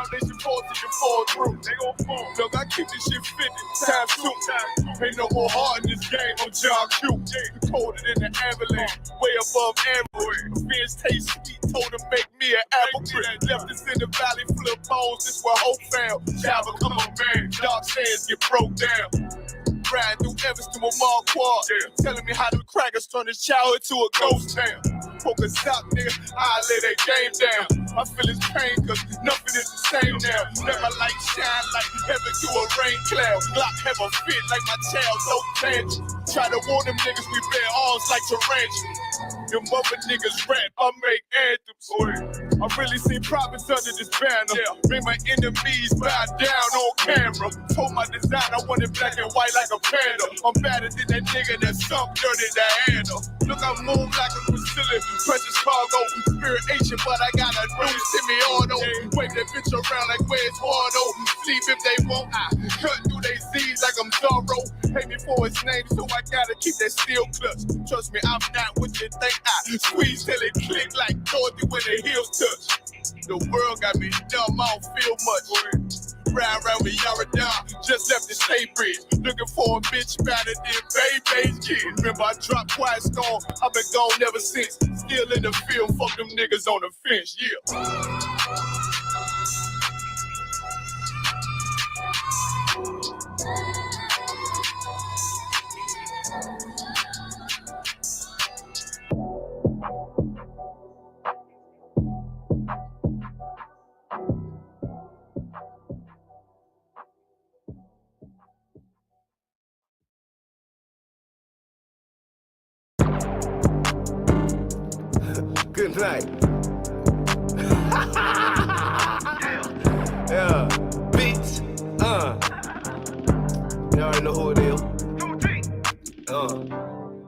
foundation falls till you fall through. They gon' fall. Look, I keep this shit 50 times 2. Ain't no more heart in this game. I'm John Q. Colder than the avalanche, way above average. Fiends taste sweet, told to make me an apple tree. Left us in the valley full of bones. This where hope found. Child become a man. Dark sands get broke down. Riding through Evanston with Mark Quad, telling me how the crackers turn his childhood to a ghost town. Focus out, nigga, I lay that game down. I feel his pain, cause nothing is the same now. Let my light shine like heaven through a rain cloud. Glock have a fit like my child, so tangent. Try to warn them niggas we bear arms like tarantulas. Them mother niggas rap, I make anthems. I really see prophets under this banner. Make my enemies bow down on camera. Told my design I wanted black and white like a panda. I'm better than that nigga that sunk dirty to handle. Look, I move like a Priscilla, precious cargo, spirit ancient, but I got a new semi-auto. Wave that bitch around like where's Wardo. Sleep if they won't, I cut through they Z's like I'm Zorro. Hate me for his name, so I gotta keep that steel clutch. Trust me, I'm not what you think. I squeeze till it click like Dorothy when the heels touch. The world got me dumb, I don't feel much. Ride around with Yara down, just left the state bridge. Looking for a bitch better than Baby's kid. Remember I dropped Quiet Storm, I've been gone ever since. Still in the field, fuck them niggas on the fence, Good night. Yeah, beats. You already know who it is.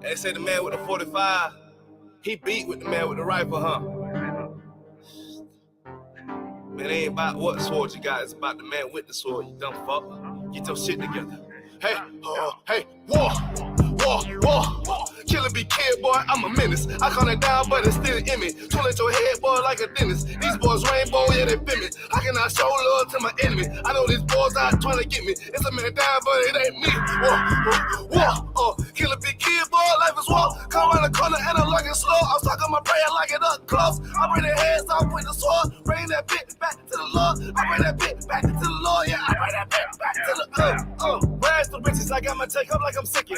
They say the man with the 45, he beat with the man with the rifle, huh? Man, it ain't about what sword you got, it's about the man with the sword, you dumb fuck. Get your shit together. Hey, war. Killer be kid, boy, I'm a menace. I call it down, but it's still in me. Tool at your head, boy, like a dentist. These boys rainbow, yeah, they feel me. I cannot show love to my enemy. I know these boys out trying to get me. It's a man down, but it ain't me. War. Killer be kid, boy, life is war. Come around the corner and I'm looking slow. I'm talking my prayer like it up close. I bring their heads off with the sword. Bring that bitch back to the Lord. I bring that bitch back to the Lord. Yeah, I bring that bitch back to the Where's the bitches? I got my take up like I'm sicking.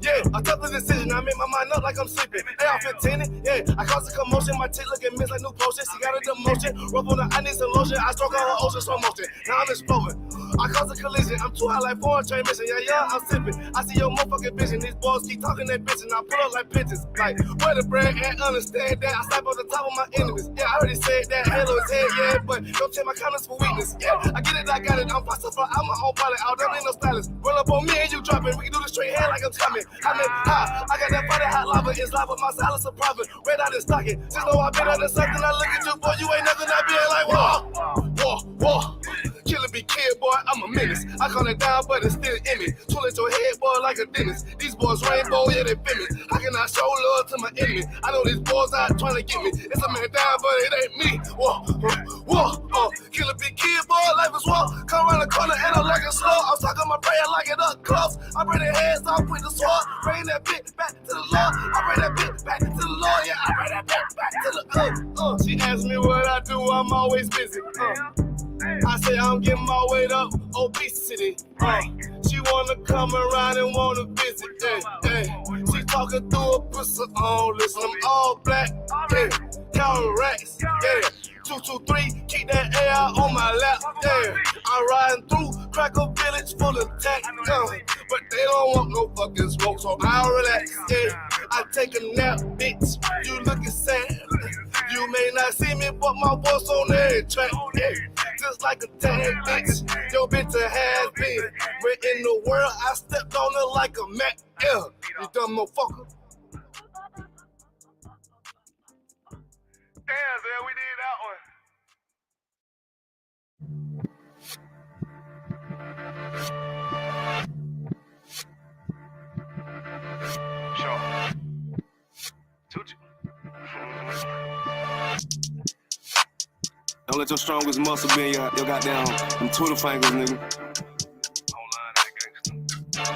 Yeah, I took the decision. I made my mind up like I'm sleeping. Hey, I'm 15, yeah. I caused a commotion. My tit looking miss like new potion. She got a demotion. Rub on her, I need some lotion. I stroke on her ocean slow motion. Now I'm exploding. I caused a collision. I'm too high like foreign train mission. Yeah, I'm sipping. I see your motherfucking vision. These boys keep talking that bitch and I pull up like pigeons. Like, where the brand and understand that I slap on the top of my enemies. Yeah, I already said that. Halo is head, yeah, but don't take my comments for weakness. Yeah, I get it, I got it. I'm possible. I'm my own pilot. I'll never no stylist. Roll up on me and you drop it. We can do the straight hand like I'm coming. I'm in high. I got that body hot lava. It's lava. My silence a profit. Red out and stocking. Just know I've been under something. I look at you, boy. You ain't nothing. I be like, war. Killer be kid, boy. I'm a menace. I call it down, but it's still in me. Tool at your head, boy, like a dentist. These boys rainbow, yeah, they feel me. I cannot show love to my enemy. I know these boys out trying to get me. It's a man down, but it ain't me. War. Killer be kid, boy. Life is war. Come around the corner and I'm like a slow. I'm talking my prayer like it up close. I bring their heads off with the sword. Bring that bitch back to the Lord. I bring that bitch back to the Lord. Yeah, I bring that bitch back to the She asked me what I do. I'm always busy. I say I'm getting my weight up, obesity. She wanna come around and wanna visit. She talking through a pussy. Listen, I'm all black. Yeah, counting racks. Yeah. 223, keep that air on my lap, yeah. I'm riding through Cracker Village full of tech, but they don't want no fucking smoke, so I'll relax, yeah. I take a nap, bitch, you looking sad. You may not see me, but my voice on every track, yeah. Just like a tag, bitch, your bitch a has been. Where in the world I stepped on her like a Mac, yeah. You dumb motherfucker. Damn, man, we did that one. Sure. Toot you. Don't let your strongest muscle be your goddamn them Twitter fingers, nigga.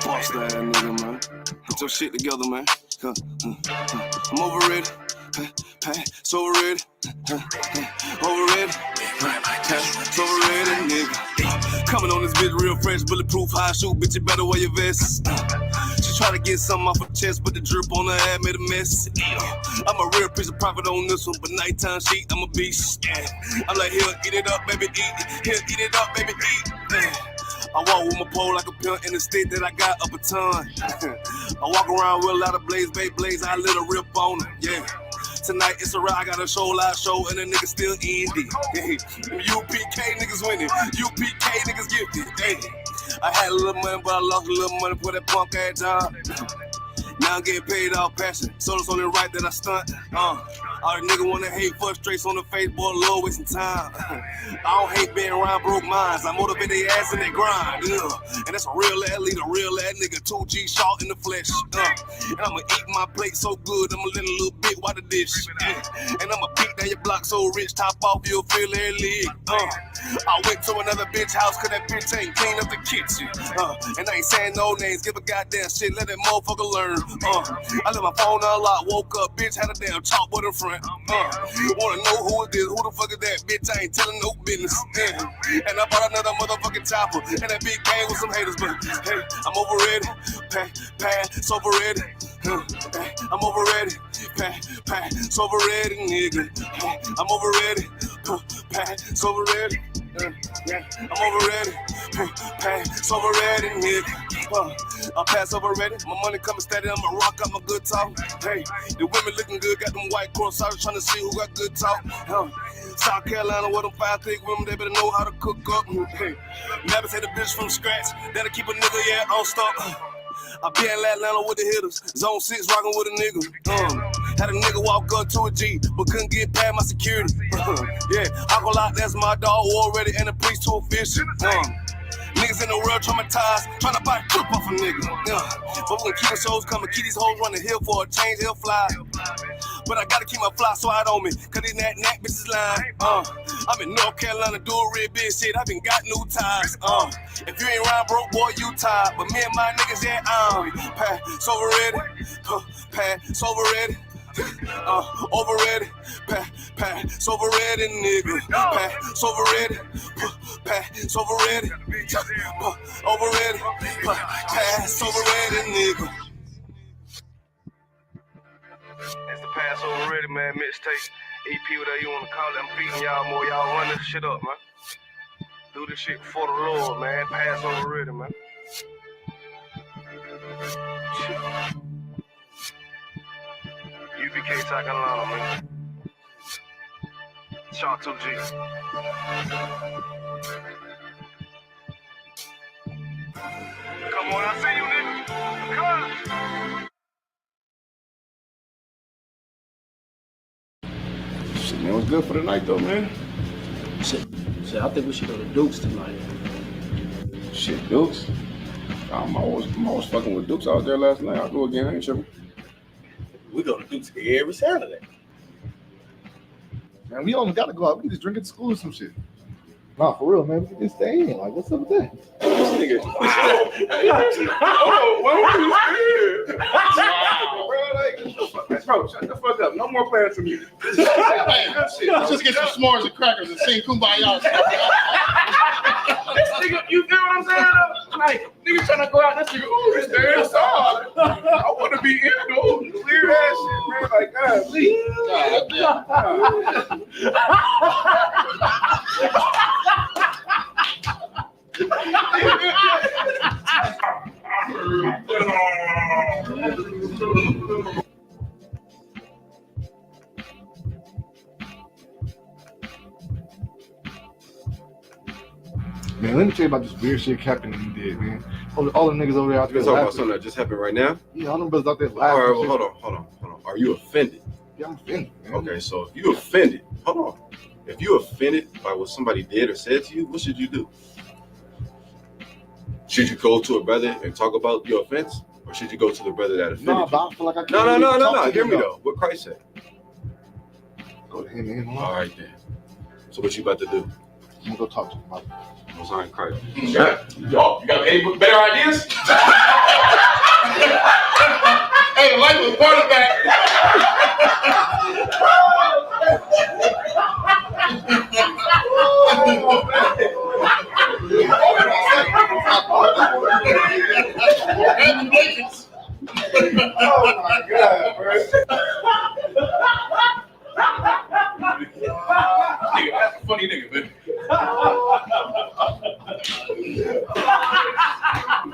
Boss that nigga, man. Put your shit together, man. I'm overrated. So overrated. Overrated. So overrated, nigga. Coming on this bitch real fresh, bulletproof, high shoe, bitch, you better wear your vest. She try to get something off her chest, but the drip on her head made a mess. I'm a real piece of profit on this one, but nighttime sheet, I'm a beast. I'm like, here, eat it up, baby, eat it. Here, eat it up, baby, eat. I walk with my pole like a pimp in the state that I got up a ton. I walk around with a lot of blaze, I lit a rip on it, yeah. Tonight it's a ride, I got a show, live show, and the nigga still indie. Hey, UPK niggas winning, UPK niggas gifted. Hey, I had a little money, but I lost a little money for that punk ass job. Now I'm getting paid off passion, so it's only right that I stunt. All the nigga wanna hate, frustrates on the face, boy, low wasting time. I don't hate being around broke minds, I motivate their ass in their grind. And that's a real ass leader, real ass nigga, 2G short in the flesh. And I'ma eat my plate so good, I'ma let a little bit while the dish. And I'ma beat down your block so rich, top off, you'll feel every leg. I went to another bitch house, cause that bitch ain't clean up the kitchen. And I ain't saying no names, give a goddamn shit, let that motherfucker learn. I left my phone unlocked, woke up, bitch, had a damn chalkboard in front. Wanna know who it is, who the fuck is that bitch, I ain't telling no business. And I bought another motherfucking chopper, and that big gang with some haters, but hey, I'm overrated, pass overrated. I'm overrated, pass overrated, nigga. I'm overrated, pass overrated. I'm overrated, pass overrated, nigga. I pass overrated, my money coming steady, I'ma rock up my good talk. Hey, the women looking good, got them white cross, I was trying to see who got good talk. South Carolina with them 5 thick women, they better know how to cook up. Hey, never take the bitch from scratch, that'll keep a nigga, yeah, on stop. I be in Atlanta with the hitters, zone 6 rockin' with a nigga. Had a nigga walk up to a G, but couldn't get past my security. Yeah, I go out, that's my dog already, and the priest too official. Niggas in the world traumatized, tryna buy a clip off a nigga. But we gon' keep the shows coming, keep these hoes running hill for a change, he'll fly. But I gotta keep my fly swat on me, cause these nat bitches lying. I'm in North Carolina doing real big shit, I been got new ties. If you ain't round broke, boy, you tired. But me and my niggas, yeah, pass overrated, pass overrated. Overrated, pass overrated, nigga. Pass overrated, pass overrated, overrated, pass overrated, nigga. That's the pass overrated, man. Mixtape, EP, whatever you wanna call it. I'm feeding y'all more. Y'all run this shit up, man. Do this shit for the Lord, man. Pass overrated, man. UPK South Carolina, man. Shark 2G. Come on, I see you, nigga. Come on. Shit, man, it was good for the night, though, man. Shit, I think we should go to Duke's tonight. Shit, Dukes? I'm always fucking with Dukes. I was there last night. I'll go again. I ain't tripping. We go to Duke's every Saturday. Man, we don't gotta go out. We can just drink at school or some shit. Nah, for real, man. We can just stay in. Like, what's up with that? This nigga. Oh, what was you bro, shut the fuck up. No more playing some music. Let's just get some s'mores and crackers and sing Kumbaya. This nigga, you feel what I'm saying? Like, nigga trying to go out, this nigga, ooh, it's damn hard. I want to be in those clear that shit, man. Like, God, please. Man, let me tell you about this weird shit Captain and he did, man. All the niggas over there out there. You're talking about something that just happened right now? Yeah, all them brothers out there All laughing. right, well, hold on. Are you offended? Yeah, I'm offended, man. Okay, so if you offended, hold on. If you offended by what somebody did or said to you, what should you do? Should you go to a brother and talk about your offense? Or should you go to the brother that offended Nah, you? but I feel like I can't No. really talk to Hear him, me though. What Christ said. Go to him, man. All right then. So So what you about to do? I'm gonna go talk to him about it. Most High in Christ. Yo, you got any better ideas? Hey, the life was part of that. Oh my God, bro. Nigga, that's a funny nigga, man.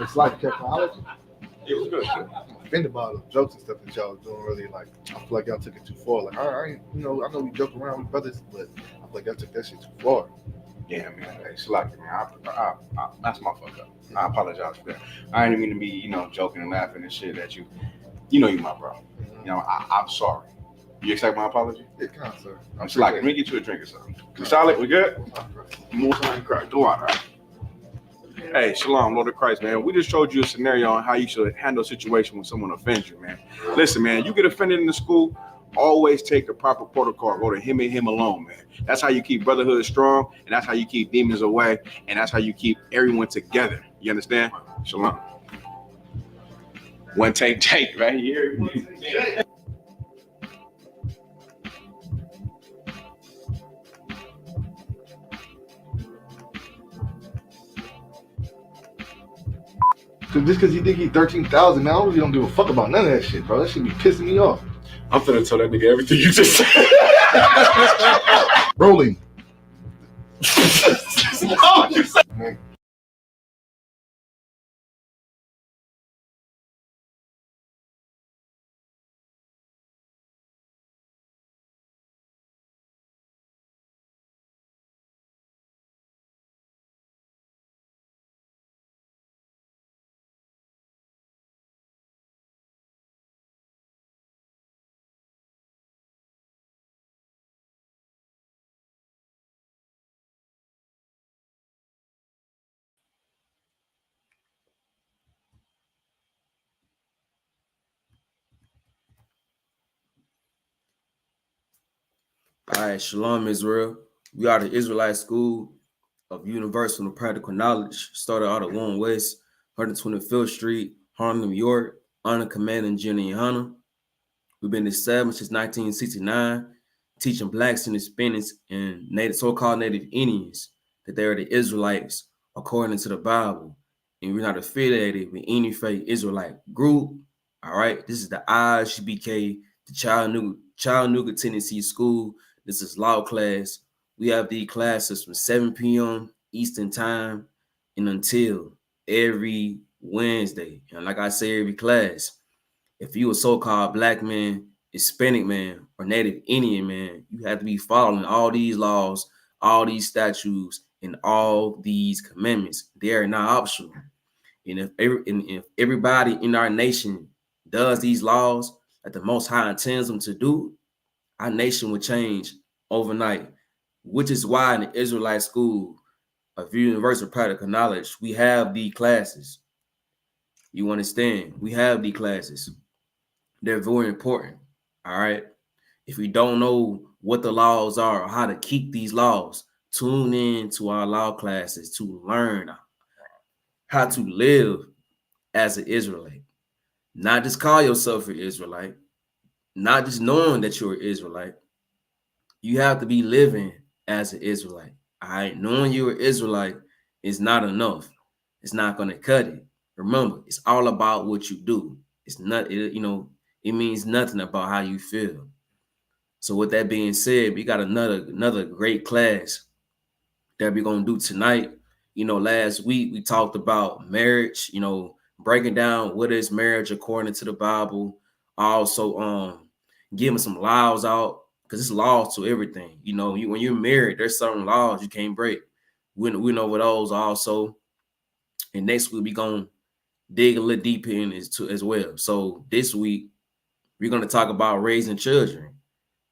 It's like technology. It was good. I'm offended by the jokes and stuff that y'all doing. Really, like I feel like y'all took it too far. Like I ain't, I know we joke around with brothers, but I feel like y'all took that shit too far. Yeah, man. Hey, Shalaki, man. I that's my fuck up. I apologize for that. I didn't mean to be, joking and laughing and shit at you. You know you my bro. I'm sorry. You accept my apology? Yeah, come on, sir. I'm Shalaki. Let me get you a drink or something. Solid, we good? Most High in Christ. Go on, right? Hey, Shalom, Lord of Christ, man. We just showed you a scenario on how you should handle a situation when someone offends you, man. Listen, man, you get offended in the school, always take the proper protocol. Go to him and him alone, man. That's how you keep brotherhood strong, and that's how you keep demons away, and that's how you keep everyone together. You understand? Shalom. One take right here. Just because you think he 13,000, man, I really don't give a fuck about none of that shit, bro. That shit be pissing me off. I'm finna tell that nigga everything you just said. Rolling. What you say? Man. All right, Shalom Israel. We are the Israelite School of Universal and Practical Knowledge. Started out at 1 West, 125th Street, Harlem, New York, under Commanding Jenny and Hunter. We've been established since 1969, teaching blacks and Hispanics and so-called Native Indians that they are the Israelites according to the Bible. And we're not affiliated with any fake Israelite group. All right, this is the ISBK, the Chattanooga, Tennessee School. This is law class. We have these classes from 7 p.m. Eastern time and until every Wednesday. And like I say, every class, if you a so-called black man, Hispanic man, or Native Indian man, you have to be following all these laws, all these statutes, and all these commandments. They are not optional. And if everybody in our nation does these laws that the Most High intends them to do, our nation will change overnight, which is why in the Israelite School of Universal Practical Knowledge, we have these classes. You understand? We have these classes. They're very important, all right? If you don't know what the laws are or how to keep these laws, tune in to our law classes to learn how to live as an Israelite. Not just call yourself an Israelite, not just knowing that you're an Israelite. You have to be living as an Israelite. All right, knowing you're an Israelite is not enough. It's not going to cut it. Remember, it's all about what you do. It's not, it means nothing about how you feel. So with that being said, we got another great class that we're going to do tonight. Last week we talked about marriage, breaking down what is marriage according to the Bible. Also, giving some laws out, because it's laws to everything. When you're married, there's certain laws you can't break. We know what those also. And next week we're gonna dig a little deeper in as well. So this week we're gonna talk about raising children.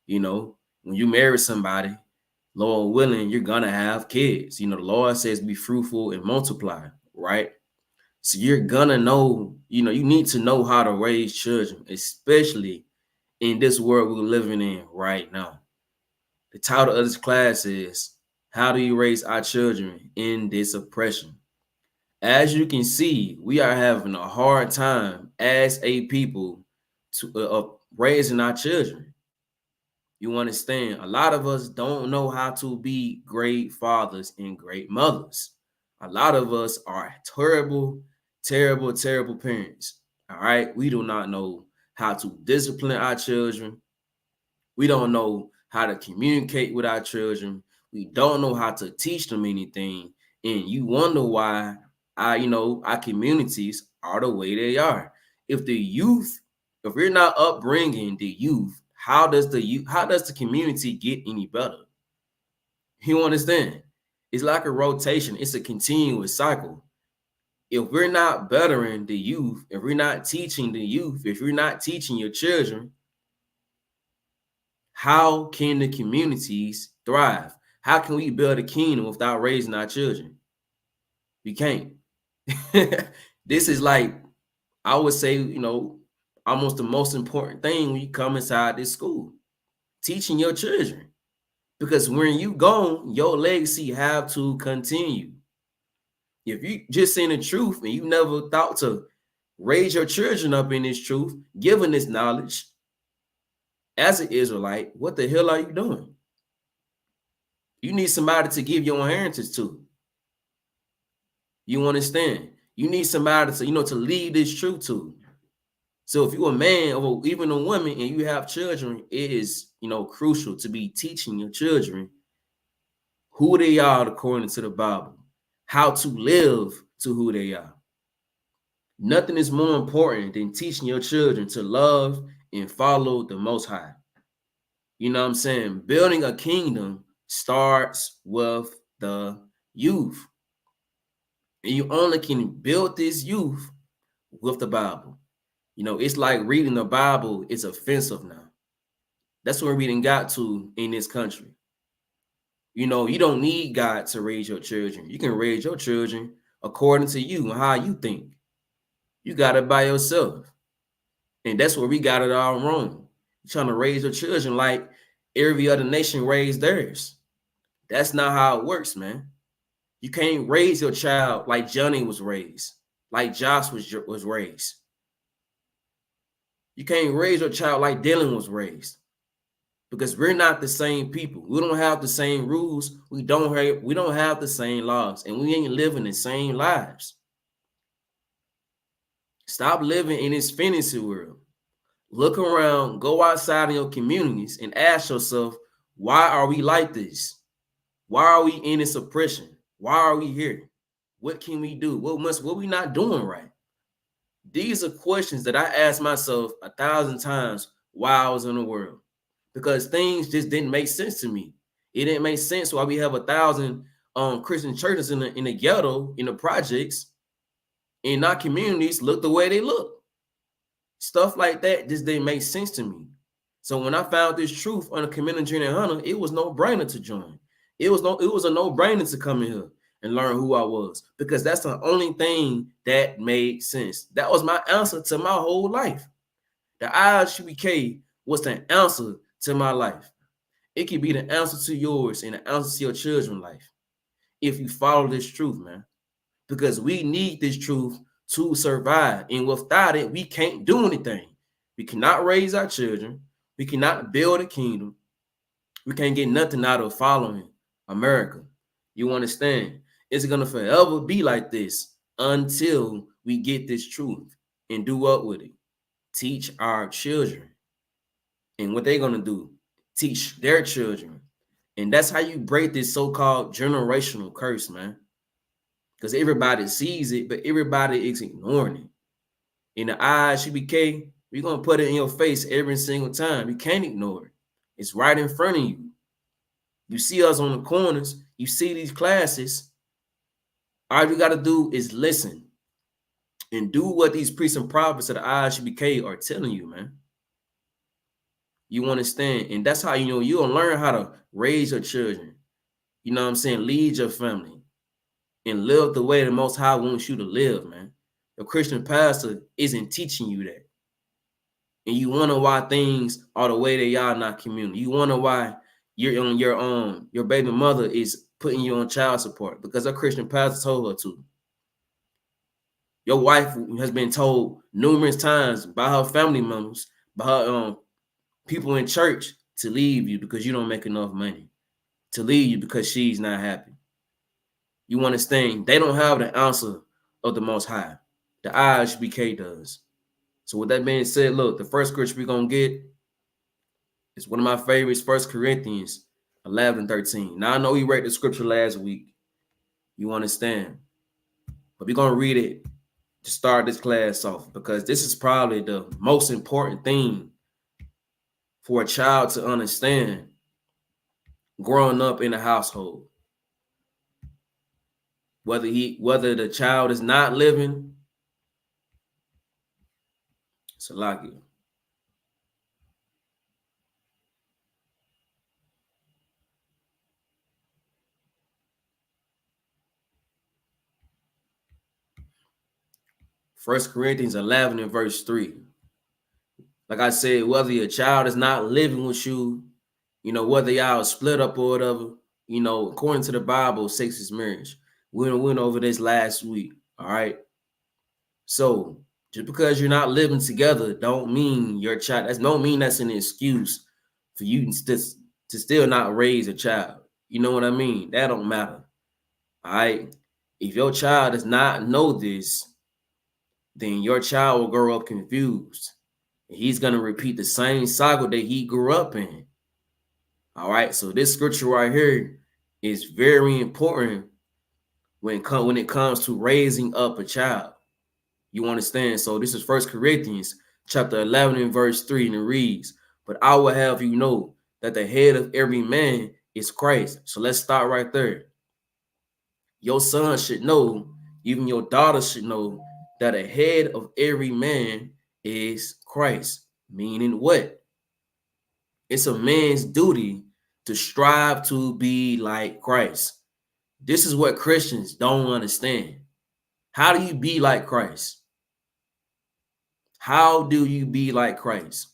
When you marry somebody, Lord willing, you're gonna have kids. The Lord says be fruitful and multiply, right? So you're gonna know, you need to know how to raise children, especially in this world we're living in right now. The title of this class is How do you raise our children in this oppression? As you can see, we are having a hard time as a people to raising our children. You understand? A lot of us don't know how to be great fathers and great mothers. A lot of us are terrible, terrible, terrible parents. All right. We do not know how to discipline our children. We don't know how to communicate with our children. We don't know how to teach them anything. And you wonder why our communities are the way they are. If we're not upbringing the youth, how does the community get any better? You understand? It's like a rotation. It's a continuous cycle. If we're not bettering the youth, if we're not teaching the youth, if you're not teaching your children, how can the communities thrive? How can we build a kingdom without raising our children? We can't. This is like, I would say, almost the most important thing when you come inside this school, teaching your children. Because when you gone, your legacy have to continue. If you just seen the truth and you never thought to raise your children up in this truth, given this knowledge, as an Israelite, what the hell are you doing? You need somebody to give your inheritance to. You understand? You need somebody to, to lead this truth to. So if you're a man or even a woman and you have children, it is, crucial to be teaching your children who they are according to the Bible, how to live to who they are. Nothing is more important than teaching your children to love and follow the Most High. You know what I'm saying? Building a kingdom starts with the youth. And you only can build this youth with the Bible. It's like reading the Bible is offensive now. That's where we done got to in this country. You don't need God to raise your children. You can raise your children according to you and how you think. You got it by yourself. And that's where we got it all wrong. You're trying to raise your children like every other nation raised theirs. That's not how it works, man. You can't raise your child like Johnny was raised, like Josh was raised. You can't raise your child like Dylan was raised, because we're not the same people. We don't have the same rules. We don't have the same laws, and we ain't living the same lives. Stop living in this fantasy world. Look around, go outside in your communities and ask yourself, why are we like this? Why are we in this oppression? Why are we here? What can we do? What we not doing right? These are questions that I asked myself 1,000 times while I was in the world, because things just didn't make sense to me. It didn't make sense why we have 1,000 Christian churches in the ghetto, in the projects, and our communities look the way they look. Stuff like that just didn't make sense to me. So when I found this truth on the community in Hunter, it was no brainer to join. It was a no-brainer to come in here and learn who I was, because that's the only thing that made sense. That was my answer to my whole life. The ISUPK was the answer to my life. It could be the answer to yours and the answer to your children's life if you follow this truth, man. Because we need this truth to survive. And without it, we can't do anything. We cannot raise our children. We cannot build a kingdom. We can't get nothing out of following America. You understand? It's going to forever be like this until we get this truth and do what with it? Teach our children. And what they're going to do, teach their children. And that's how you break this so-called generational curse, man. Because everybody sees it, but everybody is ignoring it. In the ISUPK, we're going to put it in your face every single time. You can't ignore it. It's right in front of you. You see us on the corners. You see these classes. All you got to do is listen and do what these priests and prophets of the ISUPK are telling you, man. You understand? And that's how you'll learn how to raise your children. You know what I'm saying? Lead your family and live the way the Most High wants you to live, man. Your Christian pastor isn't teaching you that. And you wonder why things are the way they are in our community. You wonder why your baby mother is putting you on child support because a Christian pastor told her to. Your wife has been told numerous times by her family members, by her people in church to leave you because you don't make enough money, to leave you because she's not happy. You understand? They don't have the answer of the Most High. The IHBK does. So with that being said, look, the first scripture we're going to get is one of my favorites, 1 Corinthians 11:13. Now, I know we read the scripture last week. You understand? But we're going to read it to start this class off because this is probably the most important thing for a child to understand growing up in a household. Whether the child is not living, Salakia. First Corinthians 11 and verse 3. Like I said, whether your child is not living with you, whether y'all split up or whatever, according to the Bible, sex is marriage. We went over this last week, all right? So just because you're not living together don't mean your child, that's an excuse for you to still not raise a child. You know what I mean? That don't matter, all right? If your child does not know this, then your child will grow up confused. He's going to repeat the same cycle that he grew up in. All right, so this scripture right here is very important when it comes to raising up a child. You understand? So this is 1 Corinthians chapter 11 and verse 3, and it reads, "But I will have you know that the head of every man is Christ." So let's start right there. Your son should know, even your daughter should know, that the head of every man is Christ. Meaning what? It's a man's duty to strive to be like Christ. This is what Christians don't understand. How do you be like Christ? How do you be like Christ?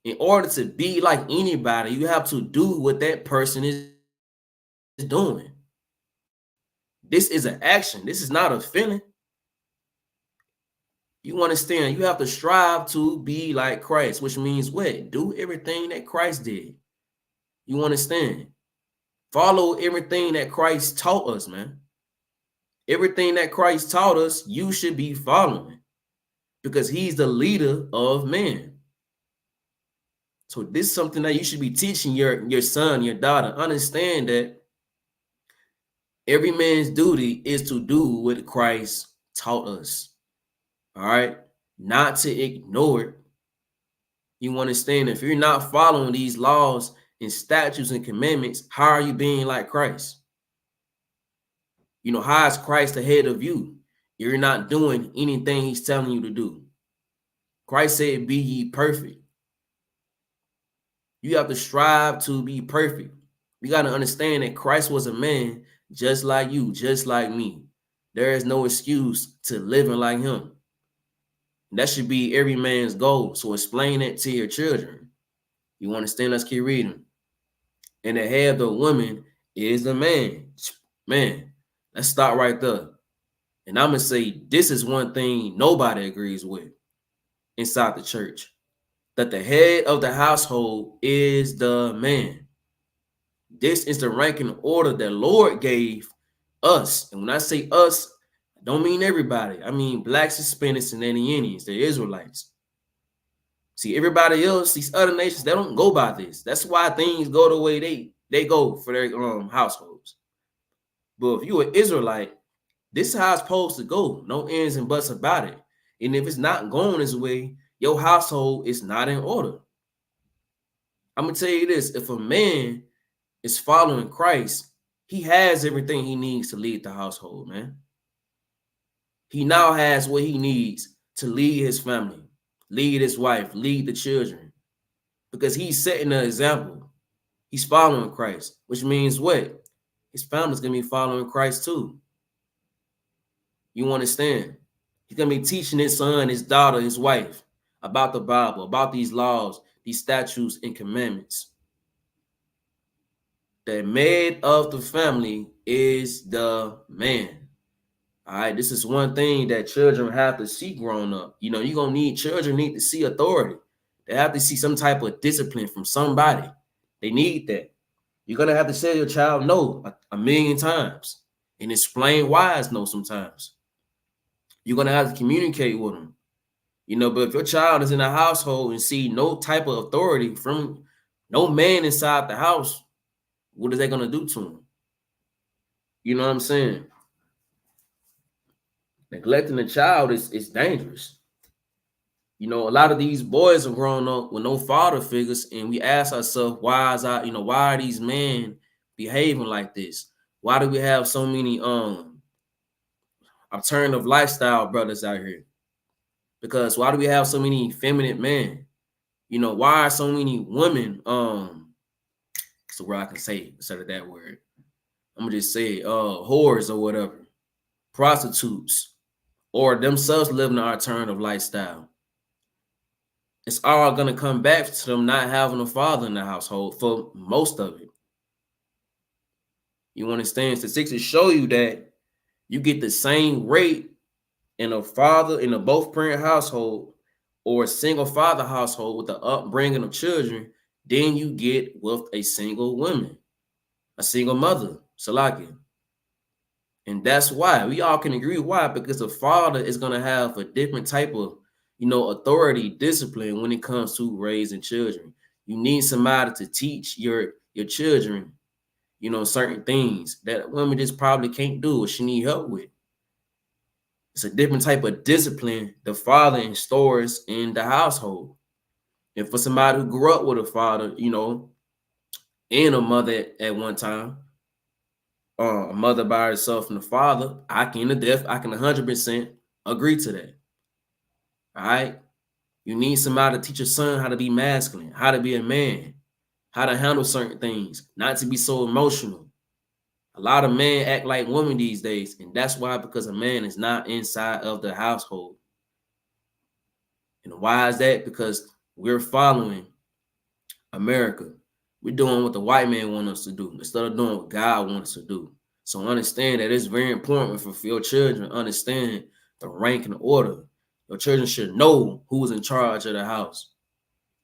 In order to be like anybody, you have to do what that person is doing. This is an action. This is not a feeling. You understand? You have to strive to be like Christ, which means what? Do everything that Christ did. You understand? Follow everything that Christ taught us, man. Everything that Christ taught us, you should be following because he's the leader of men. So this is something that you should be teaching your son, your daughter. Understand that every man's duty is to do what Christ taught us. All right? Not to ignore it. You understand? If you're not following these laws and statutes and commandments, how are you being like Christ? How is Christ ahead of you? You're not doing anything he's telling you to do. Christ said, "Be ye perfect." You have to strive to be perfect. You got to understand that Christ was a man just like you, just like me. There is no excuse to living like him. That should be every man's goal. So explain that to your children. You understand? Let's keep reading. "And the head of the woman is the man." Man, let's start right there. And I'm going to say this is one thing nobody agrees with inside the church. That the head of the household is the man. This is the ranking order that Lord gave us. And when I say us, I don't mean everybody. I mean blacks, Hispanics, and Indians, the Israelites. See, everybody else, these other nations, they don't go by this. That's why things go the way they go for their households. But if you're an Israelite, this is how it's supposed to go. No ends and buts about it. And if it's not going this way, your household is not in order. I'm going to tell you this. If a man is following Christ, he has everything he needs to lead the household, man. He now has what he needs to lead his family, lead his wife, lead the children, because he's setting an example. He's following Christ, which means what? His family's going to be following Christ too. You understand? He's going to be teaching his son, his daughter, his wife about the Bible, about these laws, these statutes and commandments. the head of the family is the man. All right, this is one thing that children have to see growing up. You know, children need to see authority. They have to see some type of discipline from somebody. They need that. You're gonna have to tell your child no a million times and explain why it's no sometimes. You're gonna have to communicate with them. You know, but if your child is in a household and see no type of authority from no man inside the house, what is they gonna do to him? You know what I'm saying? Neglecting a child is dangerous. You know, a lot of these boys are growing up with no father figures, and we ask ourselves, why are these men behaving like this? Why do we have so many alternative lifestyle brothers out here? Because why do we have so many feminine men? You know, why are so many women so where I can say instead of that word, I'm gonna just say whores or whatever, prostitutes, or themselves living an alternative lifestyle. It's all gonna come back to them not having a father in the household for most of it. You understand? Statistics show you that you get the same rate in a both parent household or a single father household with the upbringing of children than you get with a single woman, a single mother, Salaki. And that's why we all can agree why, because the father is going to have a different type of, authority, discipline when it comes to raising children. You need somebody to teach your children, certain things that women just probably can't do or she need help with. It's a different type of discipline the father instores in the household. And for somebody who grew up with a father, and a mother at one time, a mother by herself and a father, I can 100% agree to that. All right. You need somebody to teach your son how to be masculine, how to be a man, how to handle certain things, not to be so emotional. A lot of men act like women these days, and that's why, because a man is not inside of the household. And why is that? Because we're following America. We're doing what the white man wants us to do instead of doing what God wants us to do. So understand that it's very important for your children to understand the rank and order. Your children should know who's in charge of the house.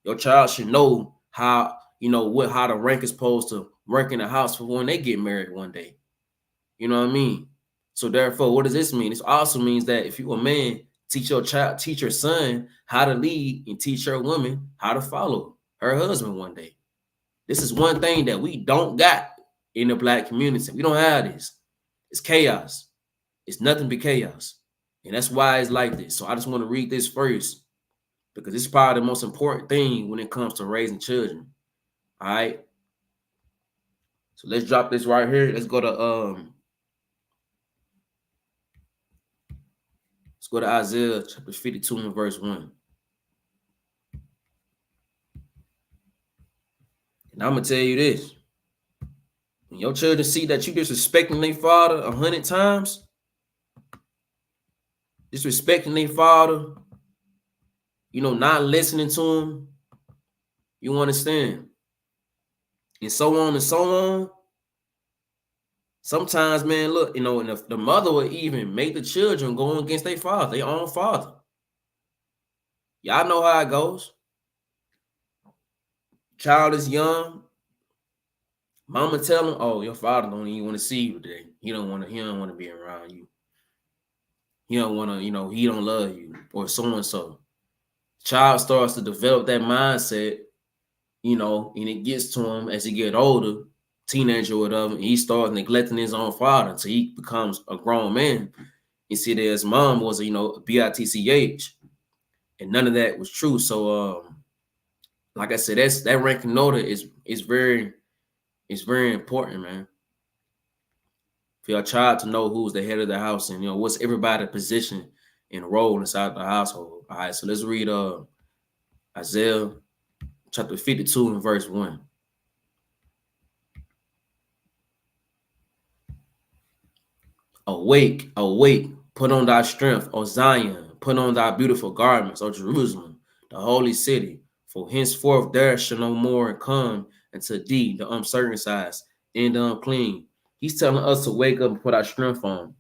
Your child should know how, how the rank is supposed to work in the house for when they get married one day. You know what I mean? So therefore, what does this mean? This also means that if you're a man, teach your son how to lead and teach your woman how to follow her husband one day. This is one thing that we don't got in the Black community. We don't have this. It's chaos. It's nothing but chaos. And that's why it's like this. So I just want to read this first because it's probably the most important thing when it comes to raising children. All right. So let's drop this right here. Let's go to Isaiah chapter 52 and verse 1. And I'm gonna tell you this. When your children see that you disrespecting their father 100 times, disrespecting their father, not listening to him, you understand, and so on and so on. Sometimes, man, look, and if the mother will even make the children go against their father, their own father. Y'all know how it goes. Child is young. Mama tell him, "Oh, your father don't even want to see you today. He don't want to be around you. He don't want to, he don't love you," or so and so. Child starts to develop that mindset, and it gets to him as he get older, teenager or whatever, and he starts neglecting his own father until he becomes a grown man. You see that his mom was, a bitch, and none of that was true. So, like I said, that ranking order is very important, man. For your child to know who's the head of the house and what's everybody's position and role inside the household. All right, so let's read Isaiah chapter 52 and verse 1. Awake, awake, put on thy strength, O Zion, put on thy beautiful garments, O Jerusalem, the holy city. For henceforth there shall no more come unto thee the uncircumcised, and unclean. He's telling us to wake up and put our strength on.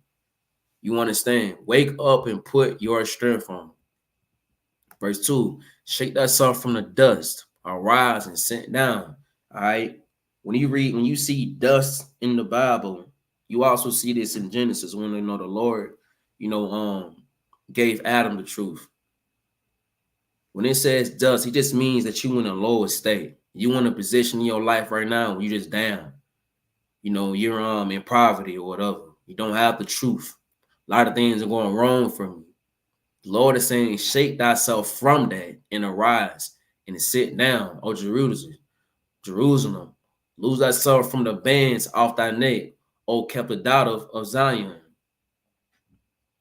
You understand? Wake up and put your strength on. Verse 2, shake thyself from the dust, arise and sit down. All right. When you see dust in the Bible, you also see this in Genesis when the Lord, gave Adam the truth. When it says dust, it just means that you in a lower state. You in a position in your life right now where you're just down. You're in poverty or whatever. You don't have the truth. A lot of things are going wrong for you. The Lord is saying, shake thyself from that and arise and sit down, O Jerusalem. Lose thyself from the bands off thy neck, O kept daughter of Zion.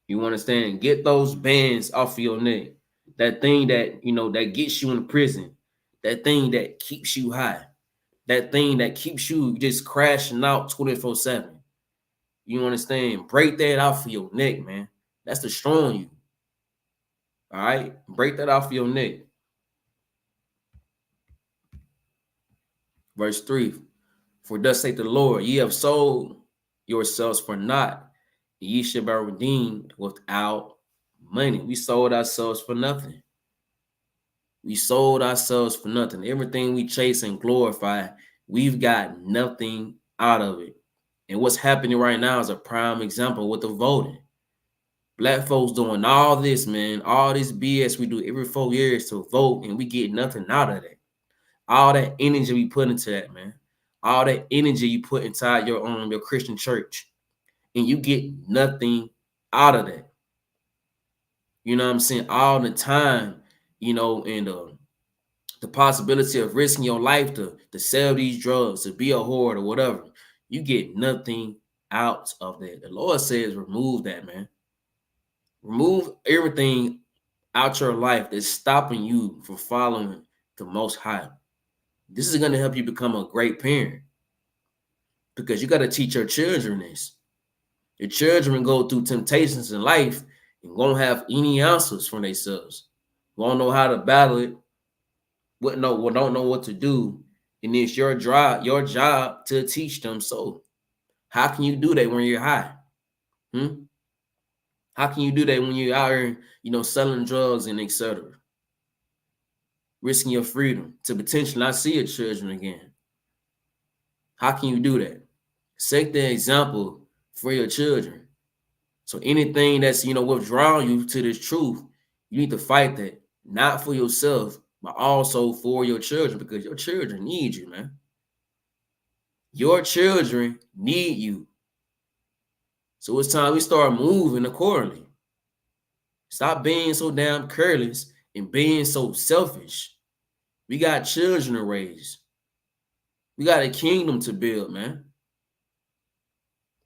You understand? Get those bands off of your neck. That thing that, that gets you in prison. That thing that keeps you high. That thing that keeps you just crashing out 24/7. You understand? Break that off of your neck, man. That's destroying you. All right? Break that off of your neck. Verse 3, for thus saith the Lord, ye have sold yourselves for naught, and ye shall be redeemed without money. We sold ourselves for nothing. We sold ourselves for nothing. Everything we chase and glorify, we've got nothing out of it. And what's happening right now is a prime example with the voting. Black folks doing all this, man, all this BS we do every 4 years to vote, and we get nothing out of that. All that energy we put into that, man. All that energy you put inside your Christian church, and you get nothing out of that. You know what I'm saying? All the time, and the possibility of risking your life to sell these drugs, to be a whore or whatever, you get nothing out of that. The Lord says remove that, man. Remove everything out your life that's stopping you from following the Most High. This is going to help you become a great parent, because you got to teach your children this. Your children go through temptations in life and won't have any answers for themselves. Won't know how to battle it. Don't know what to do. And it's your job to teach them. So how can you do that when you're high? How can you do that when you're out here, selling drugs and etc.? Risking your freedom to potentially not see your children again. How can you do that? Set the example for your children. So anything that's, withdrawing you to this truth, you need to fight that, not for yourself, but also for your children, because your children need you, man. Your children need you. So it's time we start moving accordingly. Stop being so damn careless and being so selfish. We got children to raise. We got a kingdom to build, man.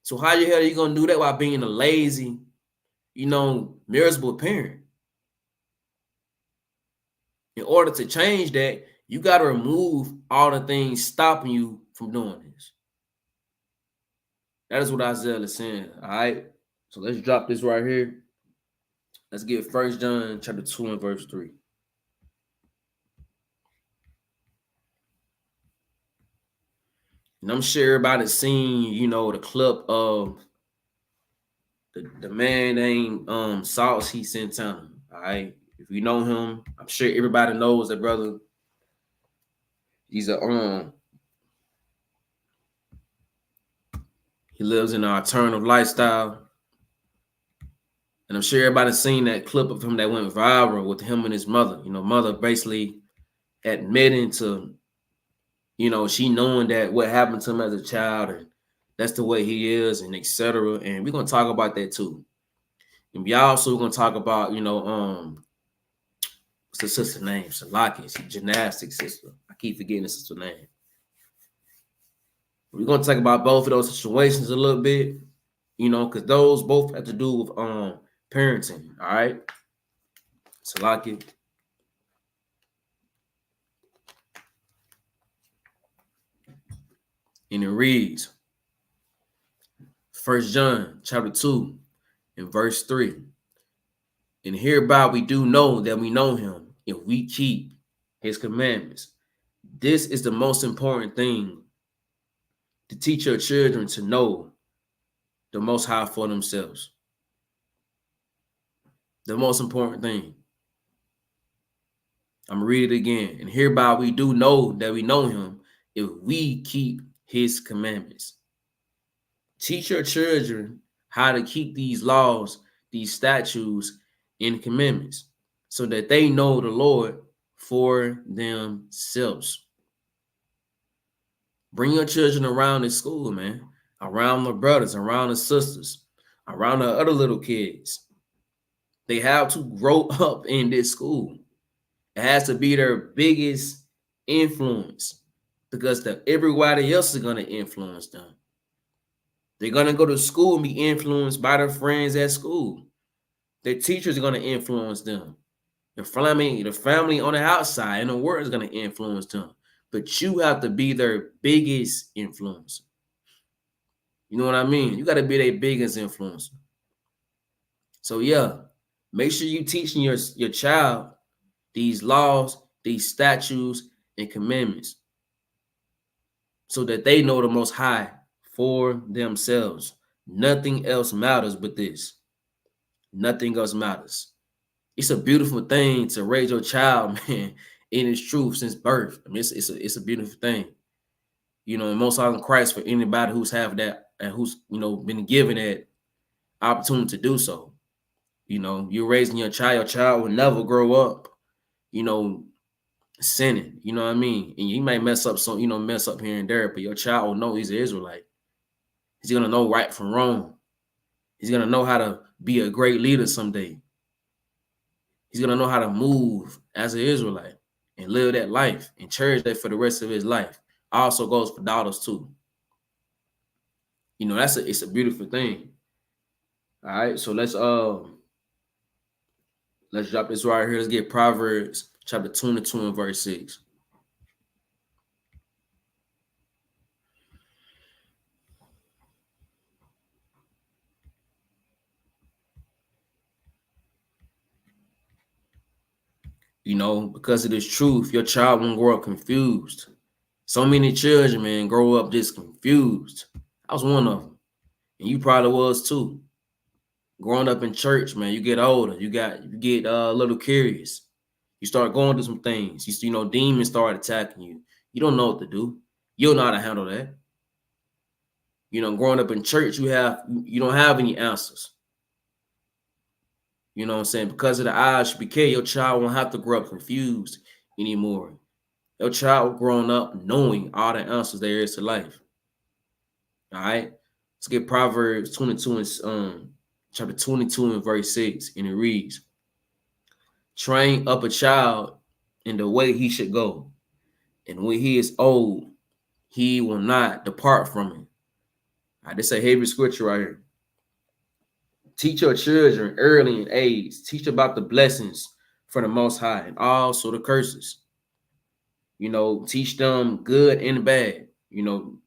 So how the hell are you going to do that while being a lazy, miserable parent? In order to change that, you got to remove all the things stopping you from doing this. That is what Isaiah is saying, all right? So let's drop this right here. Let's get 1 John chapter 2 and verse 3. And I'm sure everybody's seen, the clip of the man named Sauce Heat Santana. All right. If you know him, I'm sure everybody knows that brother. He's he lives in an alternative lifestyle. And I'm sure everybody's seen that clip of him that went viral with him and his mother. Mother basically admitting to, she knowing that what happened to him as a child, and that's the way he is, and etc. And we're gonna talk about that too. And we also gonna talk about, what's the sister name? Salaki, she's gymnastics sister. I keep forgetting the sister name. We're gonna talk about both of those situations a little bit, because those both have to do with parenting. All right, Salaki. And it reads, 1 John chapter 2 and verse 3. And hereby we do know that we know him if we keep his commandments. This is the most important thing. to teach your children to know the Most High for themselves. The most important thing. I'm going to read it again. And hereby we do know that we know him if we keep his commandments. Teach your children how to keep these laws, these statutes, and commandments so that they know the Lord for themselves. Bring your children around in school, man. Around the brothers, around the sisters, around the other little kids. They have to grow up in this school. It has to be their biggest influence because everybody else is going to influence them. They're going to go to school and be influenced by their friends at school. Their teachers are going to influence them. The family on the outside and the world is going to influence them. But you have to be their biggest influencer. You know what I mean? You got to be their biggest influencer. So yeah, make sure you teaching your child these laws, these statutes, and commandments so that they know the Most High for themselves. Nothing else matters but this. Nothing else matters. It's a beautiful thing to raise your child, man, in his truth since birth. I mean, it's a beautiful thing. You know, and most high in Christ for anybody who's have that and who's, you know, been given that opportunity to do so. You know, you're raising your child will never grow up, you know, sinning. You know what I mean? And you might mess up here and there, but your child will know he's an Israelite. He's gonna know right from wrong. He's gonna know how to be a great leader someday. He's gonna know how to move as an Israelite and live that life and cherish that for the rest of his life. Also goes for daughters too. You know, it's a beautiful thing. All right, so let's drop this right here. Let's get Proverbs chapter 22 and verse 6. You know, because of this truth, your child won't grow up confused. So many children, man, grow up just confused. I was one of them. And you probably was too. Growing up in church, man, you get older. You get a little curious. You start going through some things. You know, demons start attacking you. You don't know what to do. You don't know how to handle that. You know, growing up in church, you don't have any answers. You know what I'm saying? Because of the ISBK, your child won't have to grow up confused anymore. Your child growing up knowing all the answers there is to life. All right? Let's get Proverbs 22 and chapter 22 and verse 6, and it reads, train up a child in the way he should go, and when he is old, he will not depart from it. All right, this is a heavy scripture right here. Teach your children early in age. Teach about the blessings for the Most High and also the curses. You know, teach them good and bad. You know,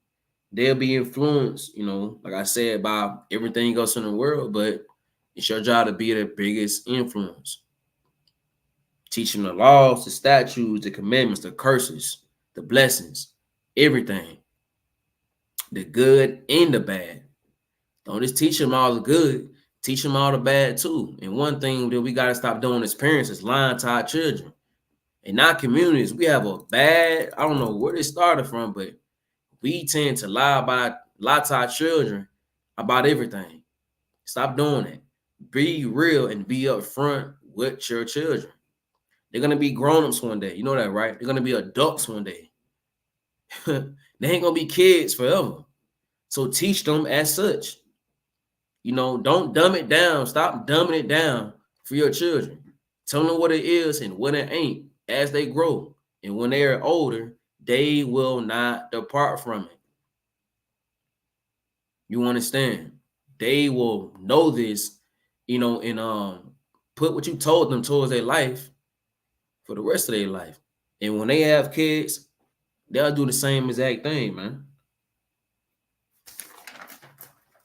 they'll be influenced, you know, like I said, by everything else in the world, but it's your job to be the biggest influence. Teaching the laws, the statutes, the commandments, the curses, the blessings, everything. The good and the bad. Don't just teach them all the good. Teach them all the bad too. And one thing that we got to stop doing as parents is lying to our children. In our communities, we have a bad, I don't know where it started from, but we tend to lie to our children about everything. Stop doing it. Be real and be upfront with your children. They're going to be grown-ups one day. You know that, right? They're going to be adults one day. They ain't going to be kids forever. So teach them as such. You know, don't dumb it down. Stop dumbing it down for your children. Tell them what it is and what it ain't as they grow. And when they are older, they will not depart from it. You understand? They will know this, you know, and put what you told them towards their life for the rest of their life. And when they have kids, they'll do the same exact thing, man.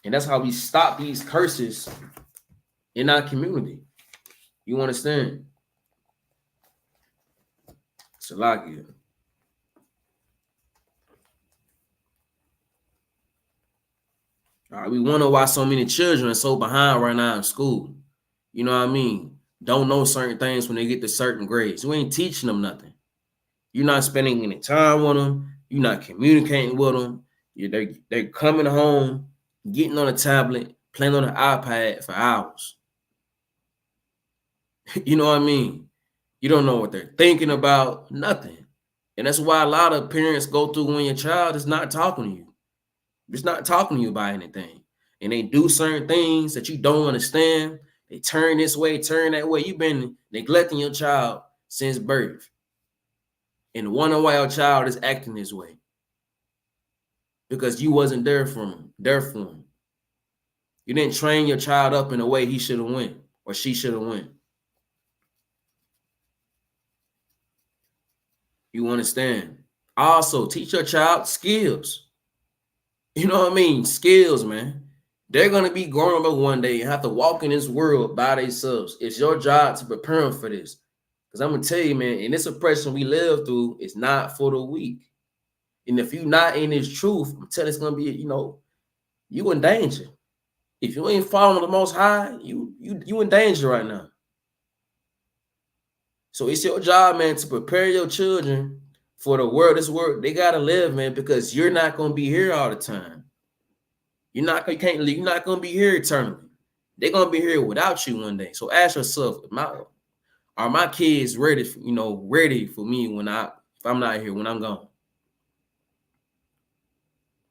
And that's how we stop these curses in our community. You understand? Salakia. All right, we wonder why so many children are so behind right now in school. You know what I mean? Don't know certain things when they get to certain grades. You ain't teaching them nothing. You're not spending any time with them. You're not communicating with them. They're coming home, getting on a tablet, playing on an iPad for hours. You know what I mean? You don't know what they're thinking about, nothing. And that's why a lot of parents go through when your child is not talking to you. It's not talking to you about anything. And they do certain things that you don't understand. They turn this way, turn that way. You've been neglecting your child since birth. And wonder why your child is acting this way. Because you wasn't there for him. You didn't train your child up in a way he should have went or she should have went. You understand? Also, teach your child skills. You know what I mean? Skills, man. They're going to be growing up one day and have to walk in this world by themselves. It's your job to prepare them for this. Because I'm going to tell you, man, in this oppression we live through, it's not for the weak. And if you're not in this truth, I'm telling you, it's going to be, you in danger. If you ain't following the Most High, you in danger right now. So it's your job, man, to prepare your children for the world. This world, they got to live, man, because you're not going to be here all the time. You're not going to be here eternally. They're going to be here without you one day. So ask yourself, are my kids ready for me if I'm not here, when I'm gone?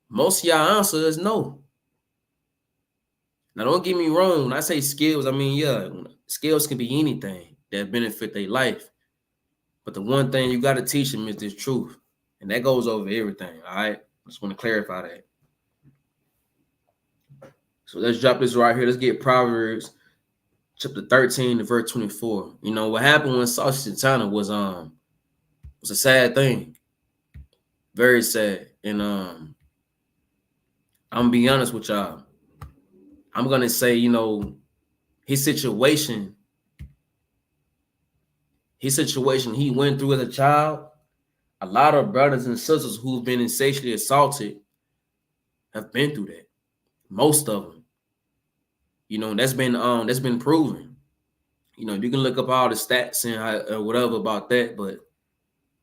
Most of y'all answer is no. Now, don't get me wrong. When I say skills, I mean, yeah, skills can be anything that benefit their life. But the one thing you got to teach them is this truth. And that goes over everything, all right? I just want to clarify that. So let's drop this right here. Let's get Proverbs chapter 13 to verse 24. You know, what happened when Saucy Santana was a sad thing. Very sad. And I'm going to be honest with y'all. I'm going to say, his situation he went through as a child, a lot of brothers and sisters who've been sexually assaulted have been through that. Most of them. That's been proven. You can look up all the stats and whatever about that, but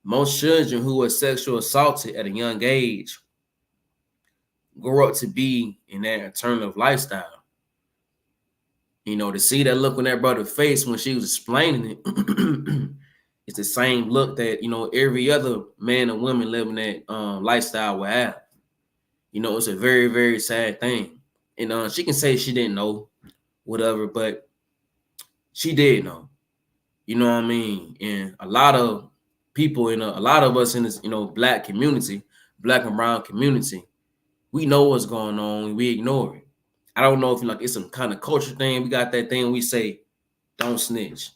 most children who were sexually assaulted at a young age grow up to be in that alternative lifestyle. To see that look on that brother's face when she was explaining it, it's the same look that, every other man and woman living that lifestyle will have. It's a very, very sad thing. And she can say she didn't know, whatever, but she did know. You know what I mean? And a lot of people, a lot of us in this, black community, black and brown community, we know what's going on and we ignore it. I don't know if it's some kind of culture thing. We got that thing we say, don't snitch.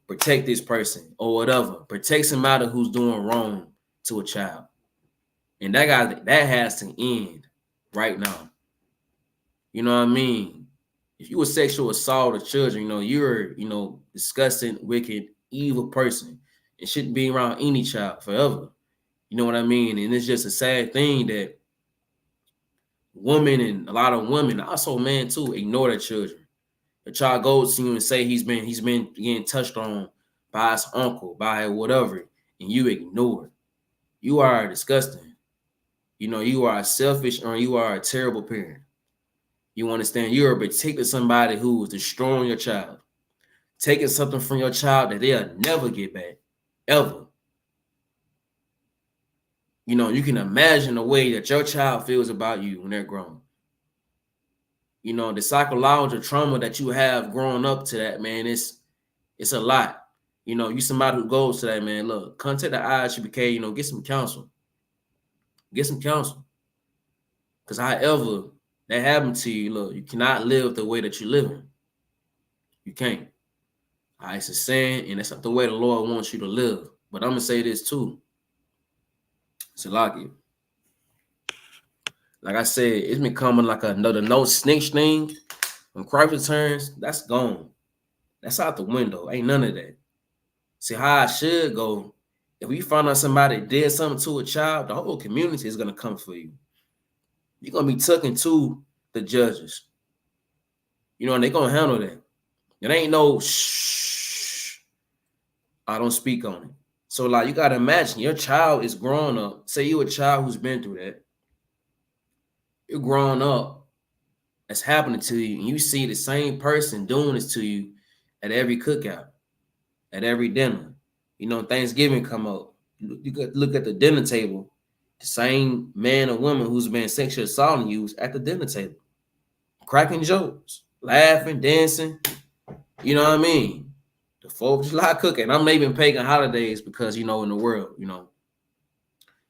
Protect this person or whatever. Protect somebody who's doing wrong to a child. And that has to end right now. You know what I mean? If you a sexual assault of children, you're, disgusting, wicked, evil person. It shouldn't be around any child forever. You know what I mean? And it's just a sad thing that women and a lot of women, also men too, ignore their children. The child goes to you and say he's been getting touched on by his uncle, by whatever, and you ignore it. You are disgusting. You are selfish or you are a terrible parent. You understand? You're protecting somebody who is destroying your child, taking something from your child that they'll never get back, ever. You can imagine the way that your child feels about you when they're grown. The psychological trauma that you have growing up to that, man, it's a lot. You somebody who goes to that, man, look, contact the ISUPK, get some counsel. Get some counsel. Because however that happened to you, look, you cannot live the way that you're living. You can't. All right, it's a saying, and that's not the way the Lord wants you to live. But I'm going to say this too. Salaki. Like I said, it's becoming like another no snitch thing. When Christ returns, that's gone. That's out the window. Ain't none of that. See how I should go. If we find out somebody did something to a child, the whole community is going to come for you. you're gonna be tucking to the judges. You know, and they're gonna handle that. It ain't no shh. I don't speak on it. So, like, you gotta imagine your child is growing up. Say you're a child who's been through that. You're growing up, that's happening to you, and you see the same person doing this to you at every cookout, at every dinner. You know, Thanksgiving come up. You could look at the dinner table. The same man or woman who's been sexually assaulting you is at the dinner table, cracking jokes, laughing, dancing. You know what I mean? The 4th of July cooking. I'm naming pagan holidays because, you know, in the world, you know,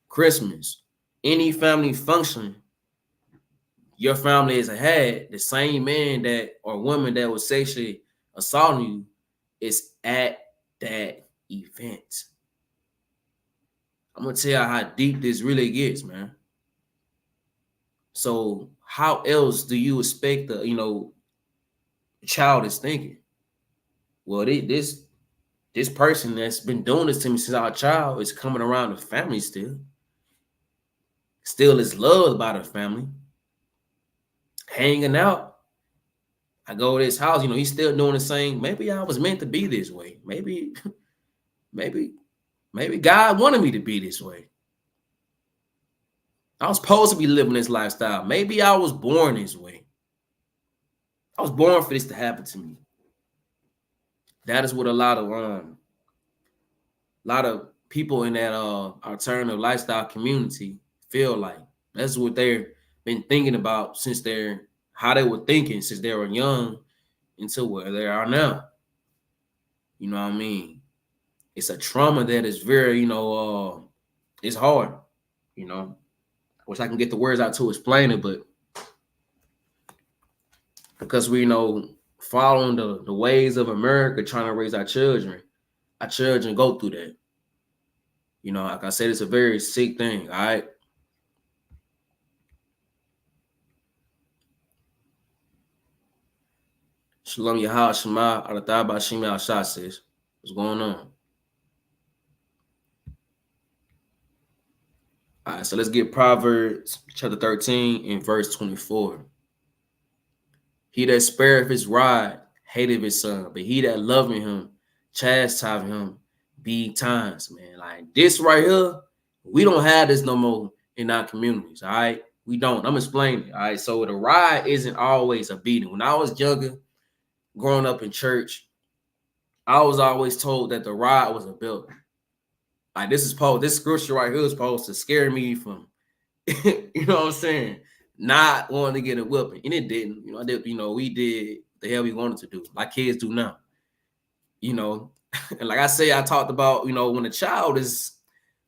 Christmas, any family function your family has had, the same man that or woman that was sexually assaulting you is at that event. I'm gonna tell you how deep this really gets, man. So how else do you expect the, you know, child is thinking? Well, this person that's been doing this to me since our child is coming around the family still is loved by the family, hanging out. I go to his house, you know, he's still doing the same. Maybe I was meant to be this way. Maybe God wanted me to be this way. I was supposed to be living this lifestyle. Maybe I was born this way. I was born for this to happen to me. That is what a lot of people in that alternative lifestyle community feel like. That's what they've been thinking about since how they were thinking since they were young until where they are now. You know what I mean? It's a trauma that is very, you know, it's hard, you know. I wish I can get the words out to explain it, but because we, you know, following the ways of America, trying to raise our children go through that. You know, like I said, it's a very sick thing, all right? Shalom Yahal Shema Arataba Shema Al-Shah says, what's going on? All right, so let's get Proverbs chapter 13 and verse 24. He that spareth his rod hateth his son, but he that loveth him chastiseth him big times, man. Like this right here, we don't have this no more in our communities, all right? We don't. I'm explaining, all right? So the rod isn't always a beating. When I was younger, growing up in church, I was always told that the rod was a building. Like this scripture right here is supposed to scare me from, you know what I'm saying, not wanting to get a whipping, and it didn't. You know, we did the hell we wanted to do, like kids do now. You know, and like I say, I talked about, you know, when a child is,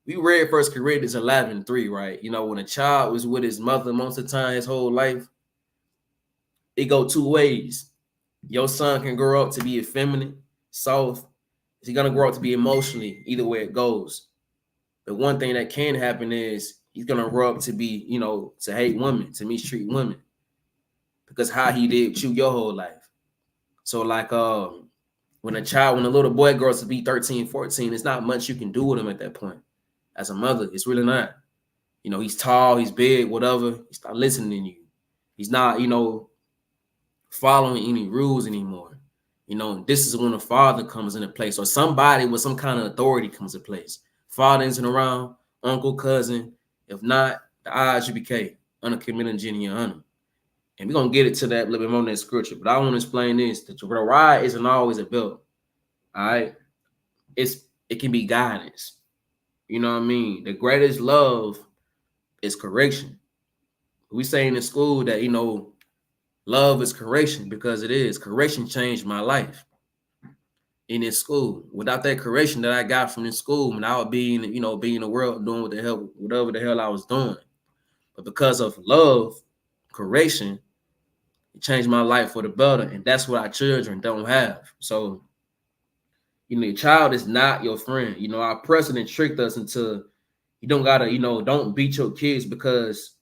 we read 1 Corinthians 11:3, right? You know, when a child was with his mother most of the time, his whole life, it go two ways. Your son can grow up to be effeminate, soft. Is he gonna grow up to be emotionally? Either way it goes. The one thing that can happen is he's gonna grow up to be, you know, to hate women, to mistreat women, because how he did with you your whole life. So like when a little boy grows to be 13, 14, there's not much you can do with him at that point. As a mother, it's really not. You know, he's tall, he's big, whatever. He's not listening to you. He's not, you know, following any rules anymore. You know, this is when a father comes into place, or somebody with some kind of authority comes into place. Father isn't around, uncle, cousin. If not, the IGBK, unaccompanied junior honor. And we're gonna get it to that a little bit more in that scripture. But I want to explain this: the ride isn't always a belt. All right, it can be guidance. You know what I mean? The greatest love is correction. We say in the school that, you know, love is correction, because it is. Correction changed my life in this school. Without that correction that I got from this school, and I would be in, you know, be in the world doing whatever the hell I was doing. But because of love, correction, it changed my life for the better. And that's what our children don't have. So, you know, your child is not your friend. You know, our president tricked us into, you don't gotta, you know, don't beat your kids because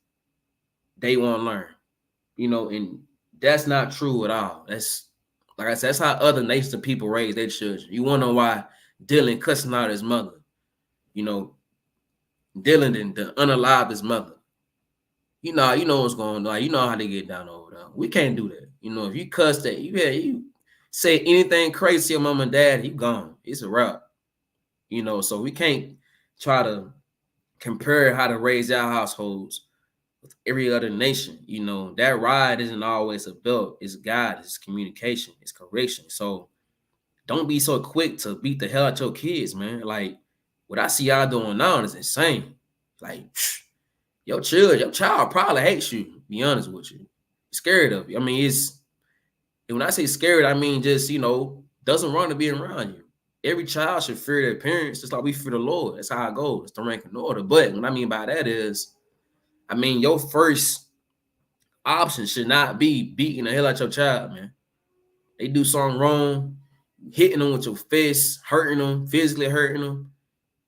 they won't learn. You know, and that's not true at all. That's, like I said, that's how other nations of people raise their children. You wanna know why Dylan cussing out his mother? You know, Dylan didn't unalive his mother. you know what's going on. Like, you know how they get down over there. We can't do that. You know, if you cuss that, you say anything crazy to your mom and dad, you gone. It's a wrap. You know, so we can't try to compare how to raise our households with every other nation. You know, that ride isn't always a belt. It's God, it's communication, it's correction. So don't be so quick to beat the hell out your kids, man. Like, what I see y'all doing now is insane. Like, your child probably hates you, to be honest with you. Scared of you. I mean, when I say scared, I mean just, doesn't want to be around you. Every child should fear their parents, just like we fear the Lord. That's how it goes. It's the rank and order. But what I mean by that is, I mean, your first option should not be beating the hell out your child, man. They do something wrong, hitting them with your fists, hurting them, physically hurting them.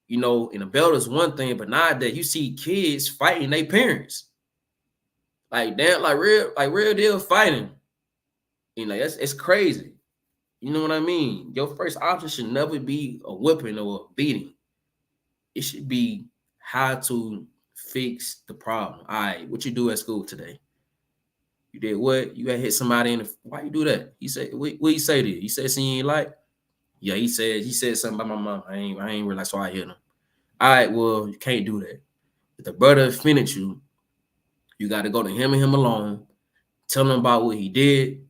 You know, and a belt is one thing, but nowadays you see kids fighting their parents. Like, damn, like real deal fighting. You know, it's crazy. You know what I mean? Your first option should never be a whipping or a beating. It should be how to fix the problem. All right, what you do at school today? You did what? You had hit somebody in the. Why you do that? He said, what you say to you? He said something you ain't like? Yeah, he said something about my mom. I ain't realize why I hit him. All right, well, you can't do that. If the brother offended you, you got to go to him and him alone. Tell him about what he did.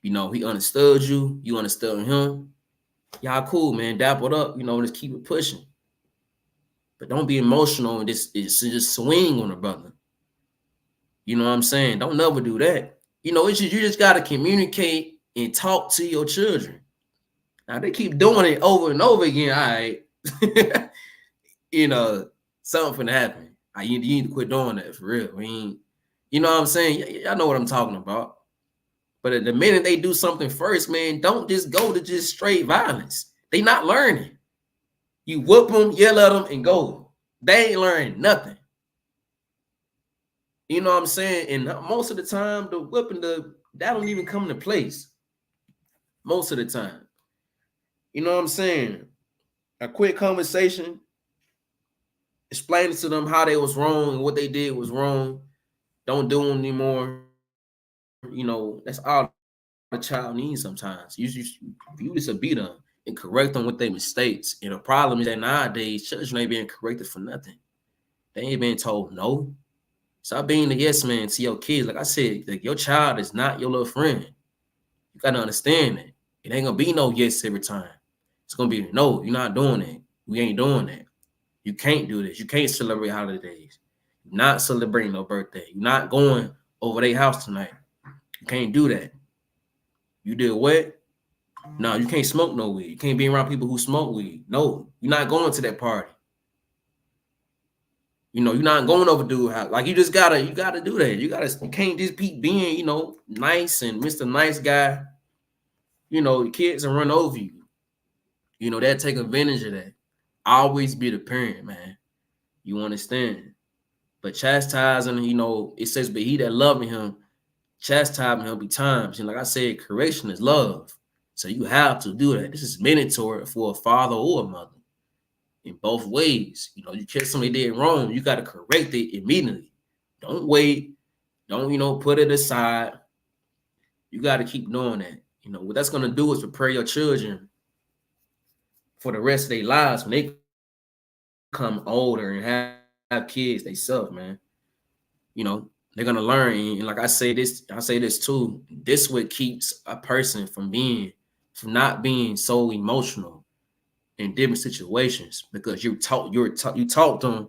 You know, he understood you. You understood him. Y'all cool, man. Dap it up. You know, just keep it pushing. But don't be emotional and just swing on a brother. You know what I'm saying? Don't never do that. You know, you just got to communicate and talk to your children. Now, they keep doing it over and over again. All right. You know, something finna happen. You need to quit doing that for real. I mean, you know what I'm saying? Y'all know what I'm talking about. But at the minute they do something first, man, don't just go to just straight violence. They not learning. You whoop them, yell at them, and go. They ain't learning nothing. You know what I'm saying? And most of the time, the whipping, that don't even come into place. Most of the time. You know what I'm saying? A quick conversation, explaining to them how they was wrong and what they did was wrong. Don't do them anymore. You know, that's all the child needs sometimes. You just beat them and correct them with their mistakes. And the problem is that nowadays, children ain't being corrected for nothing. They ain't being told no. Stop being the yes man to your kids. Like I said, like, your child is not your little friend. You got to understand that. It ain't going to be no yes every time. It's going to be no, you're not doing that. We ain't doing that. You can't do this. You can't celebrate holidays. You're not celebrating no birthday. You're not going over their house tonight. You can't do that. You did what? No, you can't smoke no weed. You can't be around people who smoke weed. No, you're not going to that party. You know, you're not going over dude's house. Like, you gotta do that. You can't just keep being, you know, nice and Mr. Nice Guy. You know, the kids will run over you. You know, they'll take advantage of that. Always be the parent, man. You understand? But chastising, you know, it says, but he that loving him, chastising him be times. And like I said, correction is love. So you have to do that. This is mandatory for a father or a mother. In both ways. You know, you catch somebody did wrong, you got to correct it immediately. Don't wait. Don't, you know, put it aside. You got to keep doing that. You know, what that's going to do is prepare your children for the rest of their lives when they become older and have kids themselves, man. You know, they're going to learn. And like I say this too. This is what keeps a person from not being so emotional in different situations, because you taught them,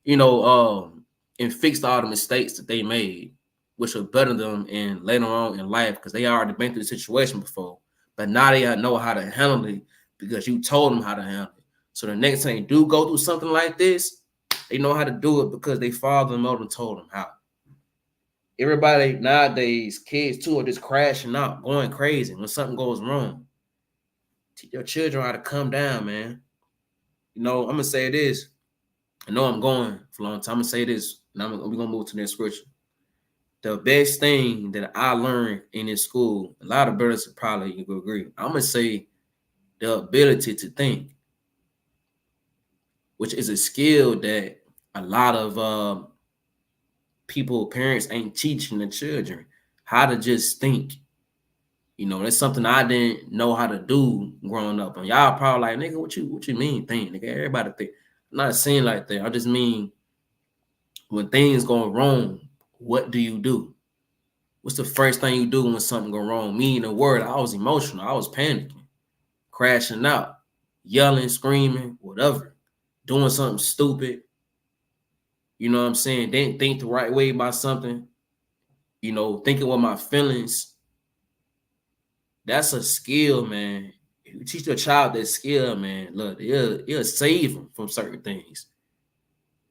you know, and fixed all the mistakes that they made, which will better them in later on in life, because they already been through the situation before. But now they know how to handle it because you told them how to handle it. So the next time they do go through something like this, they know how to do it because they father and mother told them how. Everybody nowadays, kids too, are just crashing out, going crazy when something goes wrong. Teach your children how to calm down, man. You know, I'm going to say this. I know I'm going for a long time. I'm going to say this, and we're going to move to the next scripture. The best thing that I learned in this school, a lot of brothers probably agree, I'm going to say the ability to think, which is a skill that a lot of parents ain't teaching the children how to just think. You know, that's something I didn't know how to do growing up. And y'all probably like, nigga, what you mean think? Nigga, everybody think. I'm not saying like that. I just mean when things go wrong, what do you do? What's the first thing you do when something go wrong? Me, in the word, I was emotional. I was panicking, crashing out, yelling, screaming, whatever, doing something stupid. You know what I'm saying? Didn't think the right way about something. You know, thinking with my feelings. That's a skill, man. If you teach your child that skill, man, look, it'll save them from certain things.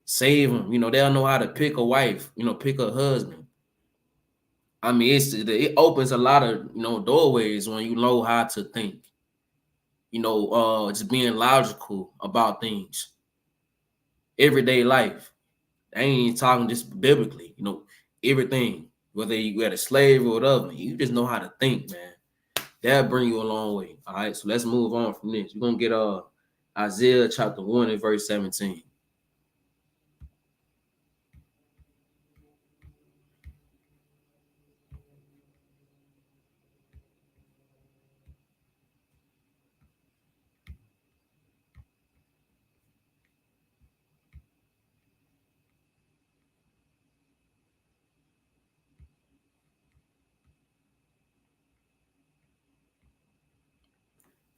Save them. You know, they'll know how to pick a wife, you know, pick a husband. I mean, it opens a lot of, you know, doorways when you know how to think. You know, just being logical about things. Everyday life. I ain't even talking just biblically, you know, everything. Whether you had a slave or whatever, you just know how to think, man. That'll bring you a long way. All right, so let's move on from this. We're gonna get Isaiah chapter 1 and verse 17.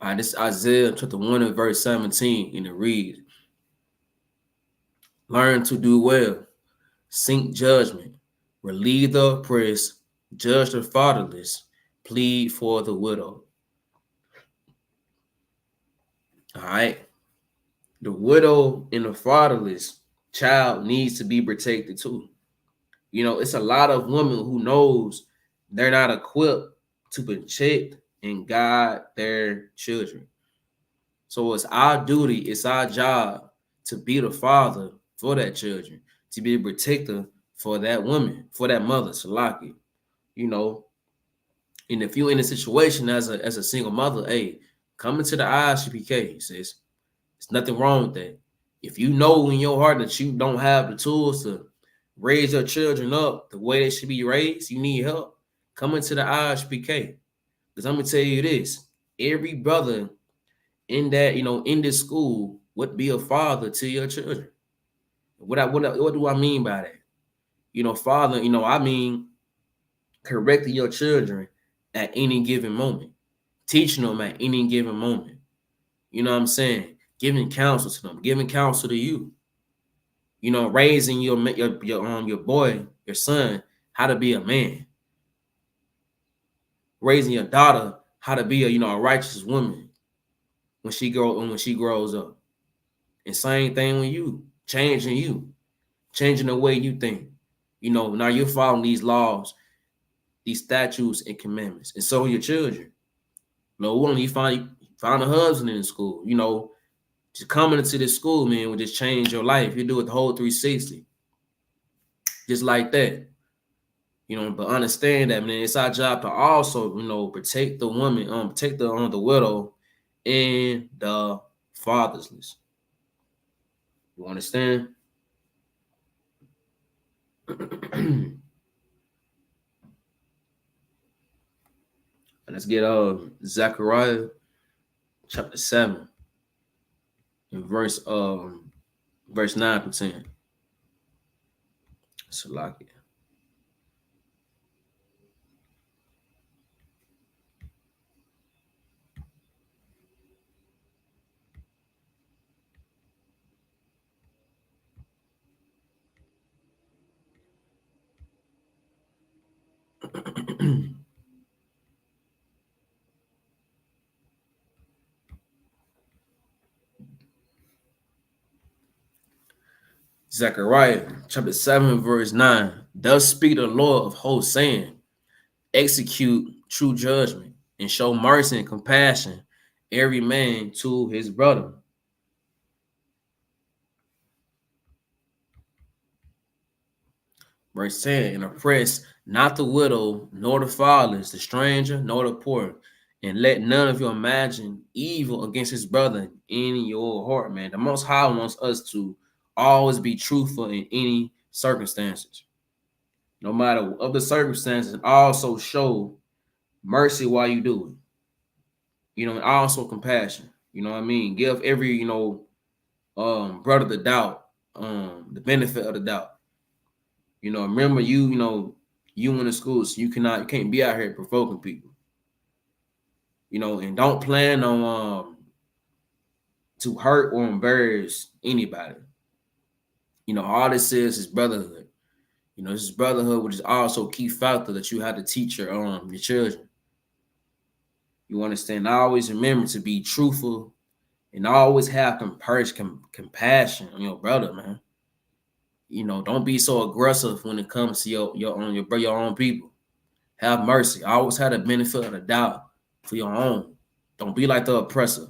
All right, this is Isaiah chapter 1 and verse 17, and it reads, learn to do well, seek judgment, relieve the oppressed, judge the fatherless, plead for the widow. All right. The widow and the fatherless child needs to be protected too. You know, it's a lot of women who knows they're not equipped to protect and guide their children. So it's our duty, it's our job to be the father for that children, to be a protector for that woman, for that mother, Salaki. You know, and if you're in a situation as a single mother, hey, come into the ISUPK, sis. There's nothing wrong with that. If you know in your heart that you don't have the tools to raise your children up the way they should be raised, you need help, come into the ISPK. Because I'm gonna tell you this: every brother in that, you know, in this school would be a father to your children. What do I mean by that? You know, father, you know, I mean correcting your children at any given moment, teaching them at any given moment. You know what I'm saying? Giving counsel to them, giving counsel to you. You know, raising your boy, your son, how to be a man. Raising your daughter how to be a righteous woman when she grows up. And same thing with you, changing the way you think. You know, now you're following these laws, these statutes and commandments, and so are your children. You know, when you find a husband in school, you know, just coming into this school, man, will just change your life. You do it the whole 360, just like that. You know, but understand that, man, it's our job to also, you know, protect the woman, protect the widow and the fatherless. You understand? And let's get Zechariah chapter 7 and verse 9 to 10. Salakia. Zechariah chapter 7 verse 9. Thus speak the Lord of hosts, saying, execute true judgment and show mercy and compassion every man to his brother. Verse 10, and oppress not the widow, nor the fatherless, the stranger, nor the poor, and let none of you imagine evil against his brother in your heart, man. The Most High wants us to always be truthful in any circumstances. no matter of the circumstances, and also show mercy while you do it. You know, and also compassion. You know what I mean? Give every, you know, brother the doubt, the benefit of the doubt. You know, remember you in the school, so you can't be out here provoking people. You know, and don't plan on to hurt or embarrass anybody. You know, all this is brotherhood. You know, this is brotherhood, which is also a key factor that you have to teach your children. You understand? Always remember to be truthful and always have compassion on your brother, man. You know, don't be so aggressive when it comes to your own people. Have mercy. Always have the benefit of the doubt for your own. Don't be like the oppressor.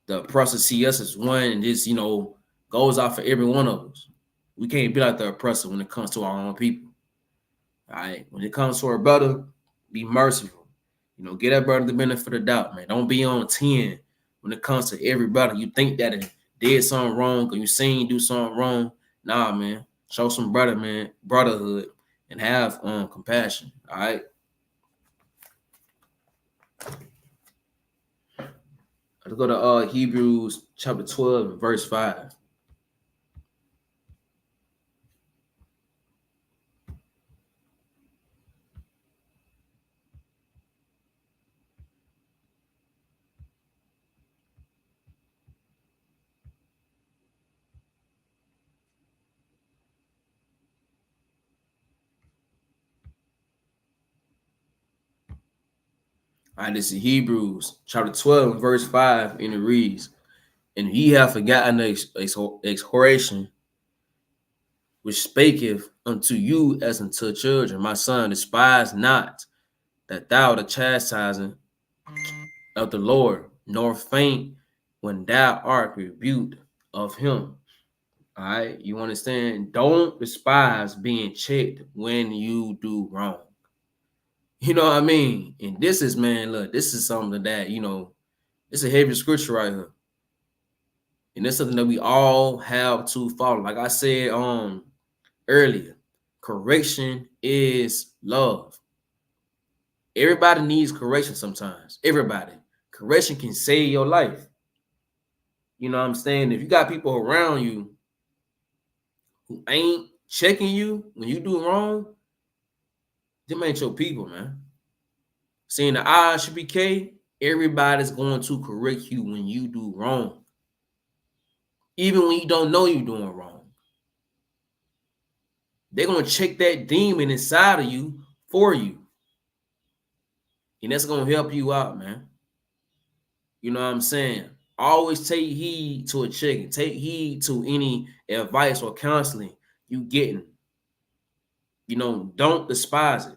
The oppressor see us as one and just, you know, goes out for every one of us. We can't be like the oppressor when it comes to our own people. All right. When it comes to our brother, be merciful. You know, get that brother the benefit of the doubt, man. Don't be on 10 when it comes to every brother. You think that it did something wrong or you seen you do something wrong. Nah, man. Show some brotherhood, and have compassion. All right. Let's go to Hebrews chapter 12, verse 5. All right, this is Hebrews chapter 12, verse 5, and it reads, "And ye have forgotten the exhortation which spaketh unto you as unto children. My son, despise not that thou the chastising of the Lord, nor faint when thou art rebuked of him." All right, you understand? Don't despise being checked when you do wrong. You know what I mean? And this is, man, look, this is something that, you know, it's a heavy scripture right here. And it's something that we all have to follow. Like I said earlier, correction is love. Everybody needs correction sometimes. Everybody. Correction can save your life. You know what I'm saying? If you got people around you who ain't checking you when you do wrong, them ain't your people, man. Seeing the ISBK, everybody's going to correct you when you do wrong. Even when you don't know you're doing wrong. They're going to check that demon inside of you for you. And that's going to help you out, man. You know what I'm saying? Always take heed to a check. Take heed to any advice or counseling you getting. You know, don't despise it.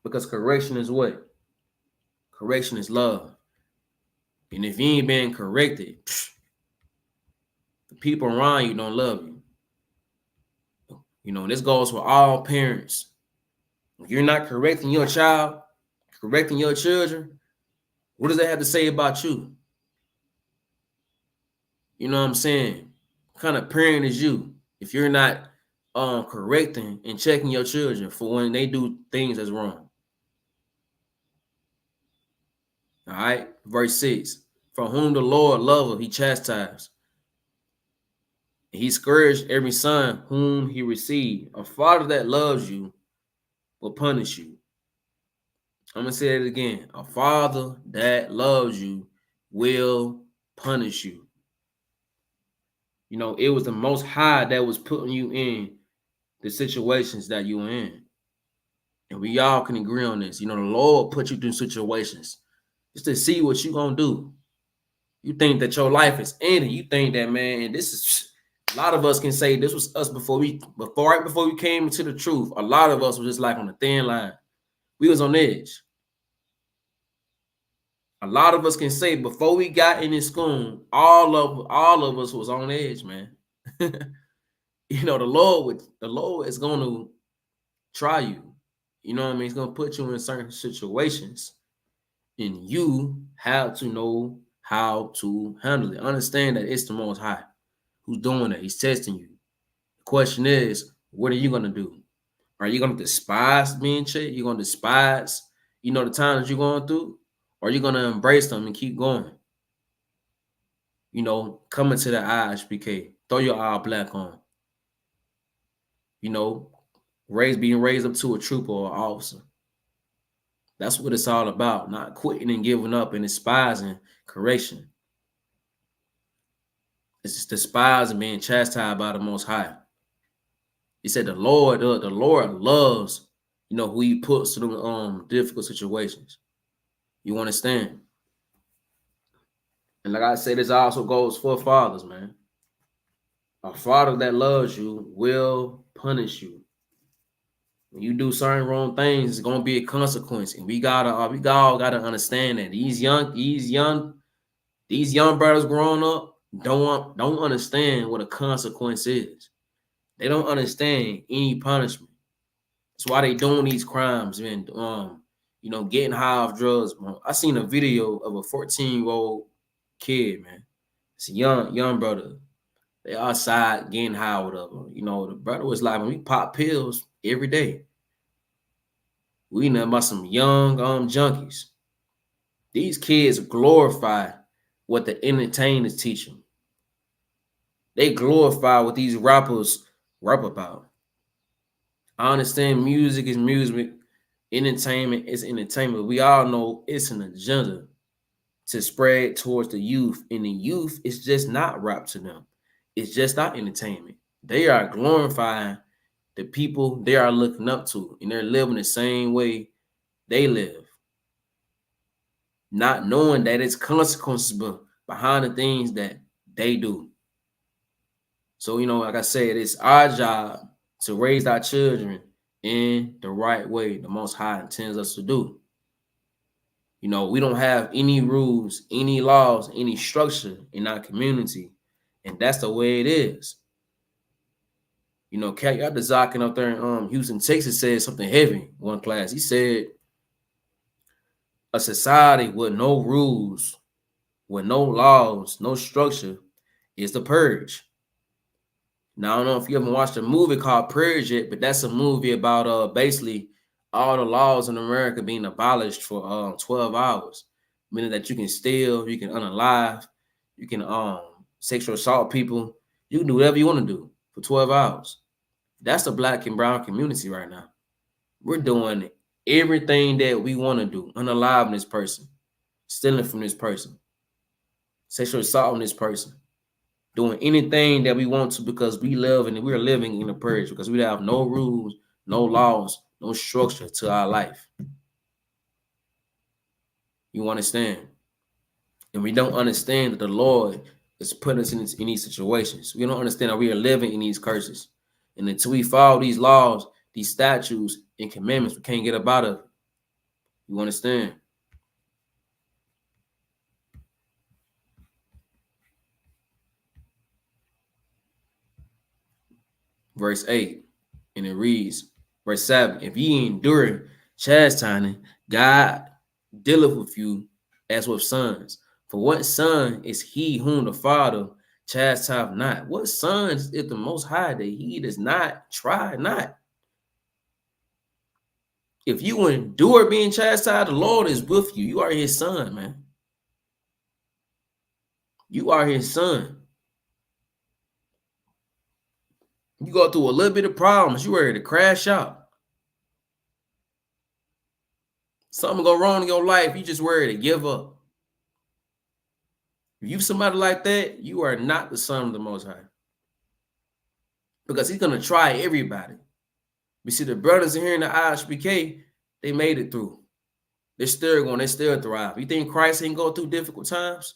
Because correction is what? Correction is love. And if you ain't being corrected, the people around you don't love you. You know, this goes for all parents. If you're not correcting your child, correcting your children, what does that have to say about you? You know what I'm saying? What kind of parent is you if you're not correcting and checking your children for when they do things that's wrong? All right, verse 6. "For whom the Lord loveth, he chastised. He scourged every son whom he received. A father that loves you will punish you." I'm going to say it again. A father that loves you will punish you. You know, it was the Most High that was putting you in the situations that you're in. And we all can agree on this. You know, the Lord put you through situations just to see what you're going to do. You think that your life is ending. You think that, man, this is, a lot of us can say this was us right before we came into the truth. A lot of us was just like on a thin line. We was on edge. A lot of us can say before we got in this school, all of us was on edge, man. You know, the Lord is going to try you. You know what I mean? He's going to put you in certain situations, and you have to know how to handle it. Understand that it's the Most High who's doing it. He's testing you. The question is, what are you gonna do? Are you gonna despise being checked? You're gonna despise, the times you're going through, or you're gonna embrace them and keep going? Coming to the IHBK, throw your all black on. Being raised up to a trooper or an officer. That's what it's all about, not quitting and giving up and despising correction. It's just despising being chastised by the Most High. He said the Lord loves, who he puts to them difficult situations. You understand? And like I said, this also goes for fathers, man. A father that loves you will punish you. When you do certain wrong things, it's gonna be a consequence, and we all gotta understand that these young brothers growing up don't understand what a consequence is. They don't understand any punishment. That's why they doing these crimes and getting high off drugs. I seen a video of a 14-year-old kid, man. It's a young brother. They outside getting high with them. The brother was like, we pop pills every day. We know about some young junkies. These kids glorify what the entertainers teach them. They glorify what these rappers rap about. I understand music is music, entertainment is entertainment. We all know it's an agenda to spread towards the youth, and the youth is just not rap to them. It's just not entertainment. They are glorifying the people they are looking up to, and they're living the same way they live, not knowing that it's consequences behind the things that they do. So, like I said, it's our job to raise our children in the right way the Most High intends us to do. We don't have any rules, any laws, any structure in our community, and that's the way it is. Cat Zakin up there in Houston, Texas said something heavy one class. He said, a society with no rules, with no laws, no structure is the purge. Now, I don't know if you ever watched a movie called Purge yet, but that's a movie about basically all the laws in America being abolished for 12 hours, meaning that you can steal, you can unalive, you can sexual assault people, you can do whatever you want to do for 12 hours. That's the Black and brown community right now. We're doing everything that we want to do, unaliving this person, stealing from this person, sexual assault on this person, doing anything that we want to because we're living in a purge, because we have no rules, no laws, no structure to our life. You understand? And we don't understand that the Lord is putting us in these situations. We don't understand that we are living in these curses. And until we follow these laws, these statutes and commandments, we can't get up out of it. You understand? Verse 8, and it reads, verse 7, if ye endure chastising, God dealeth with you as with sons. For what son is he whom the Father chastiseth not? What son is the Most High that he does not try not? If you endure being chastised, the Lord is with you. You are his son, man. You are his son. You go through a little bit of problems, you ready to crash out. Something go wrong in your life, you just ready to give up. If you somebody like that, you are not the son of the Most High. Because he's going to try everybody. We see the brothers in here in the IHBK, they made it through. They're still thrive. You think Christ ain't go through difficult times?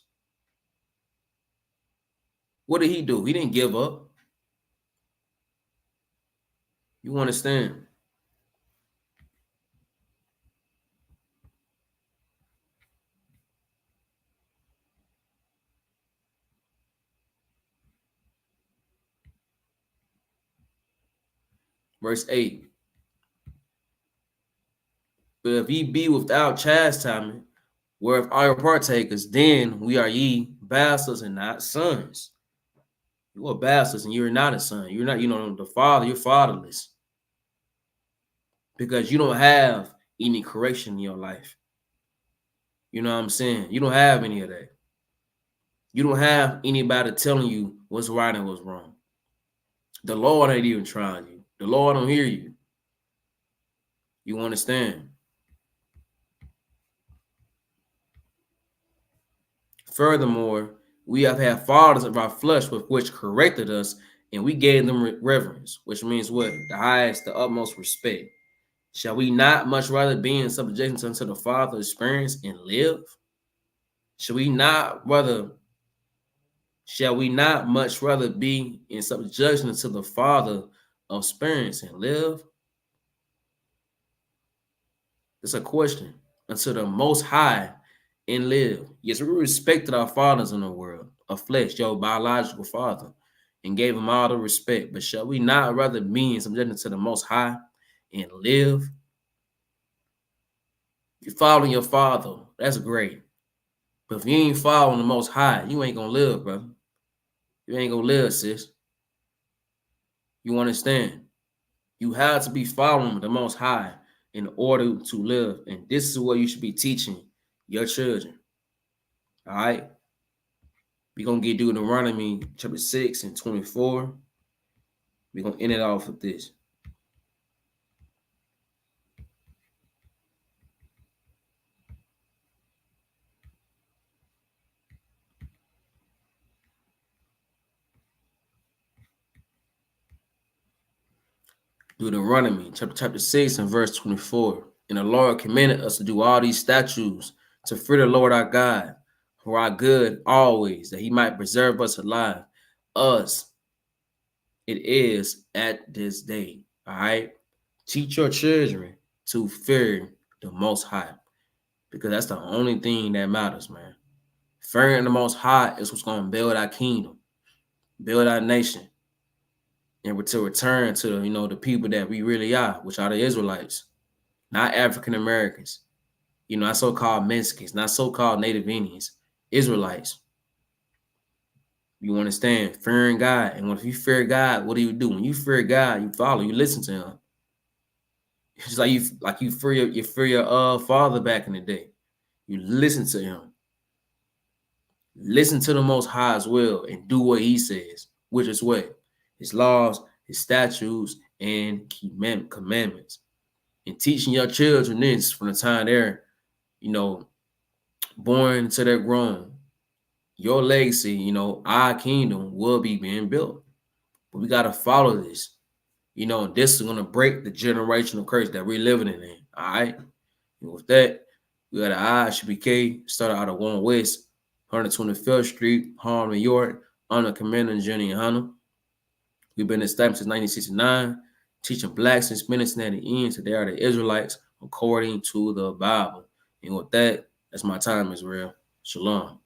What did he do? He didn't give up. You understand? Verse 8. But if ye be without chastisement, whereof are partakers, then we are ye bastards and not sons. You are bastards and you're not a son. You're not, the father, you're fatherless. Because you don't have any correction in your life. You know what I'm saying? You don't have any of that. You don't have anybody telling you what's right and what's wrong. The Lord ain't even trying you. The Lord don't hear you. You understand? Furthermore, we have had fathers of our flesh with which corrected us, and we gave them reverence, which means what? The highest, the utmost respect. Shall we not much rather be in subjection unto the Father, experience, and live? Shall we not much rather be in subjection to the Father of experience and live? It's a question. Unto the Most High and live. Yes, we respected our fathers in the world of flesh, your biological father, and gave him all the respect. But shall we not rather be in subjection to the Most High and live? If you're following your father, that's great. But if you ain't following the Most High, you ain't gonna live, brother. You ain't gonna live, sis. You understand? You have to be following the Most High in order to live. And this is what you should be teaching your children. All right? We're going to get Deuteronomy chapter 6 and 24. We're going to end it off with this. Deuteronomy chapter 6 and verse 24. And the Lord commanded us to do all these statutes to fear the Lord our God for our good always, that he might preserve us alive. Us, it is at this day. All right. Teach your children to fear the Most High, because that's the only thing that matters, man. Fearing the Most High is what's going to build our kingdom, build our nation, and to return to the people that we really are, which are the Israelites, not African Americans, not so-called Mexicans, not so-called Native Indians, Israelites. You understand? Fearing God. And if you fear God, what do you do? When you fear God, you follow, you listen to him. It's like you fear your father back in the day. You listen to him. Listen to the Most High as well and do what he says, which is what? His laws, his statutes, and commandments. And teaching your children this from the time they're, born to their grown. Your legacy, our kingdom will be being built. But we got to follow this. This is going to break the generational curse that we're living in. All right. And with that, we got an ISBK, started out of 1 West, 125th Street, Harlem, New York, under Commander Jenny Hunter. We've been established since 1969, teaching blacks and Hispanics at the end, so they are the Israelites according to the Bible. And with that, that's my time, Israel. Shalom.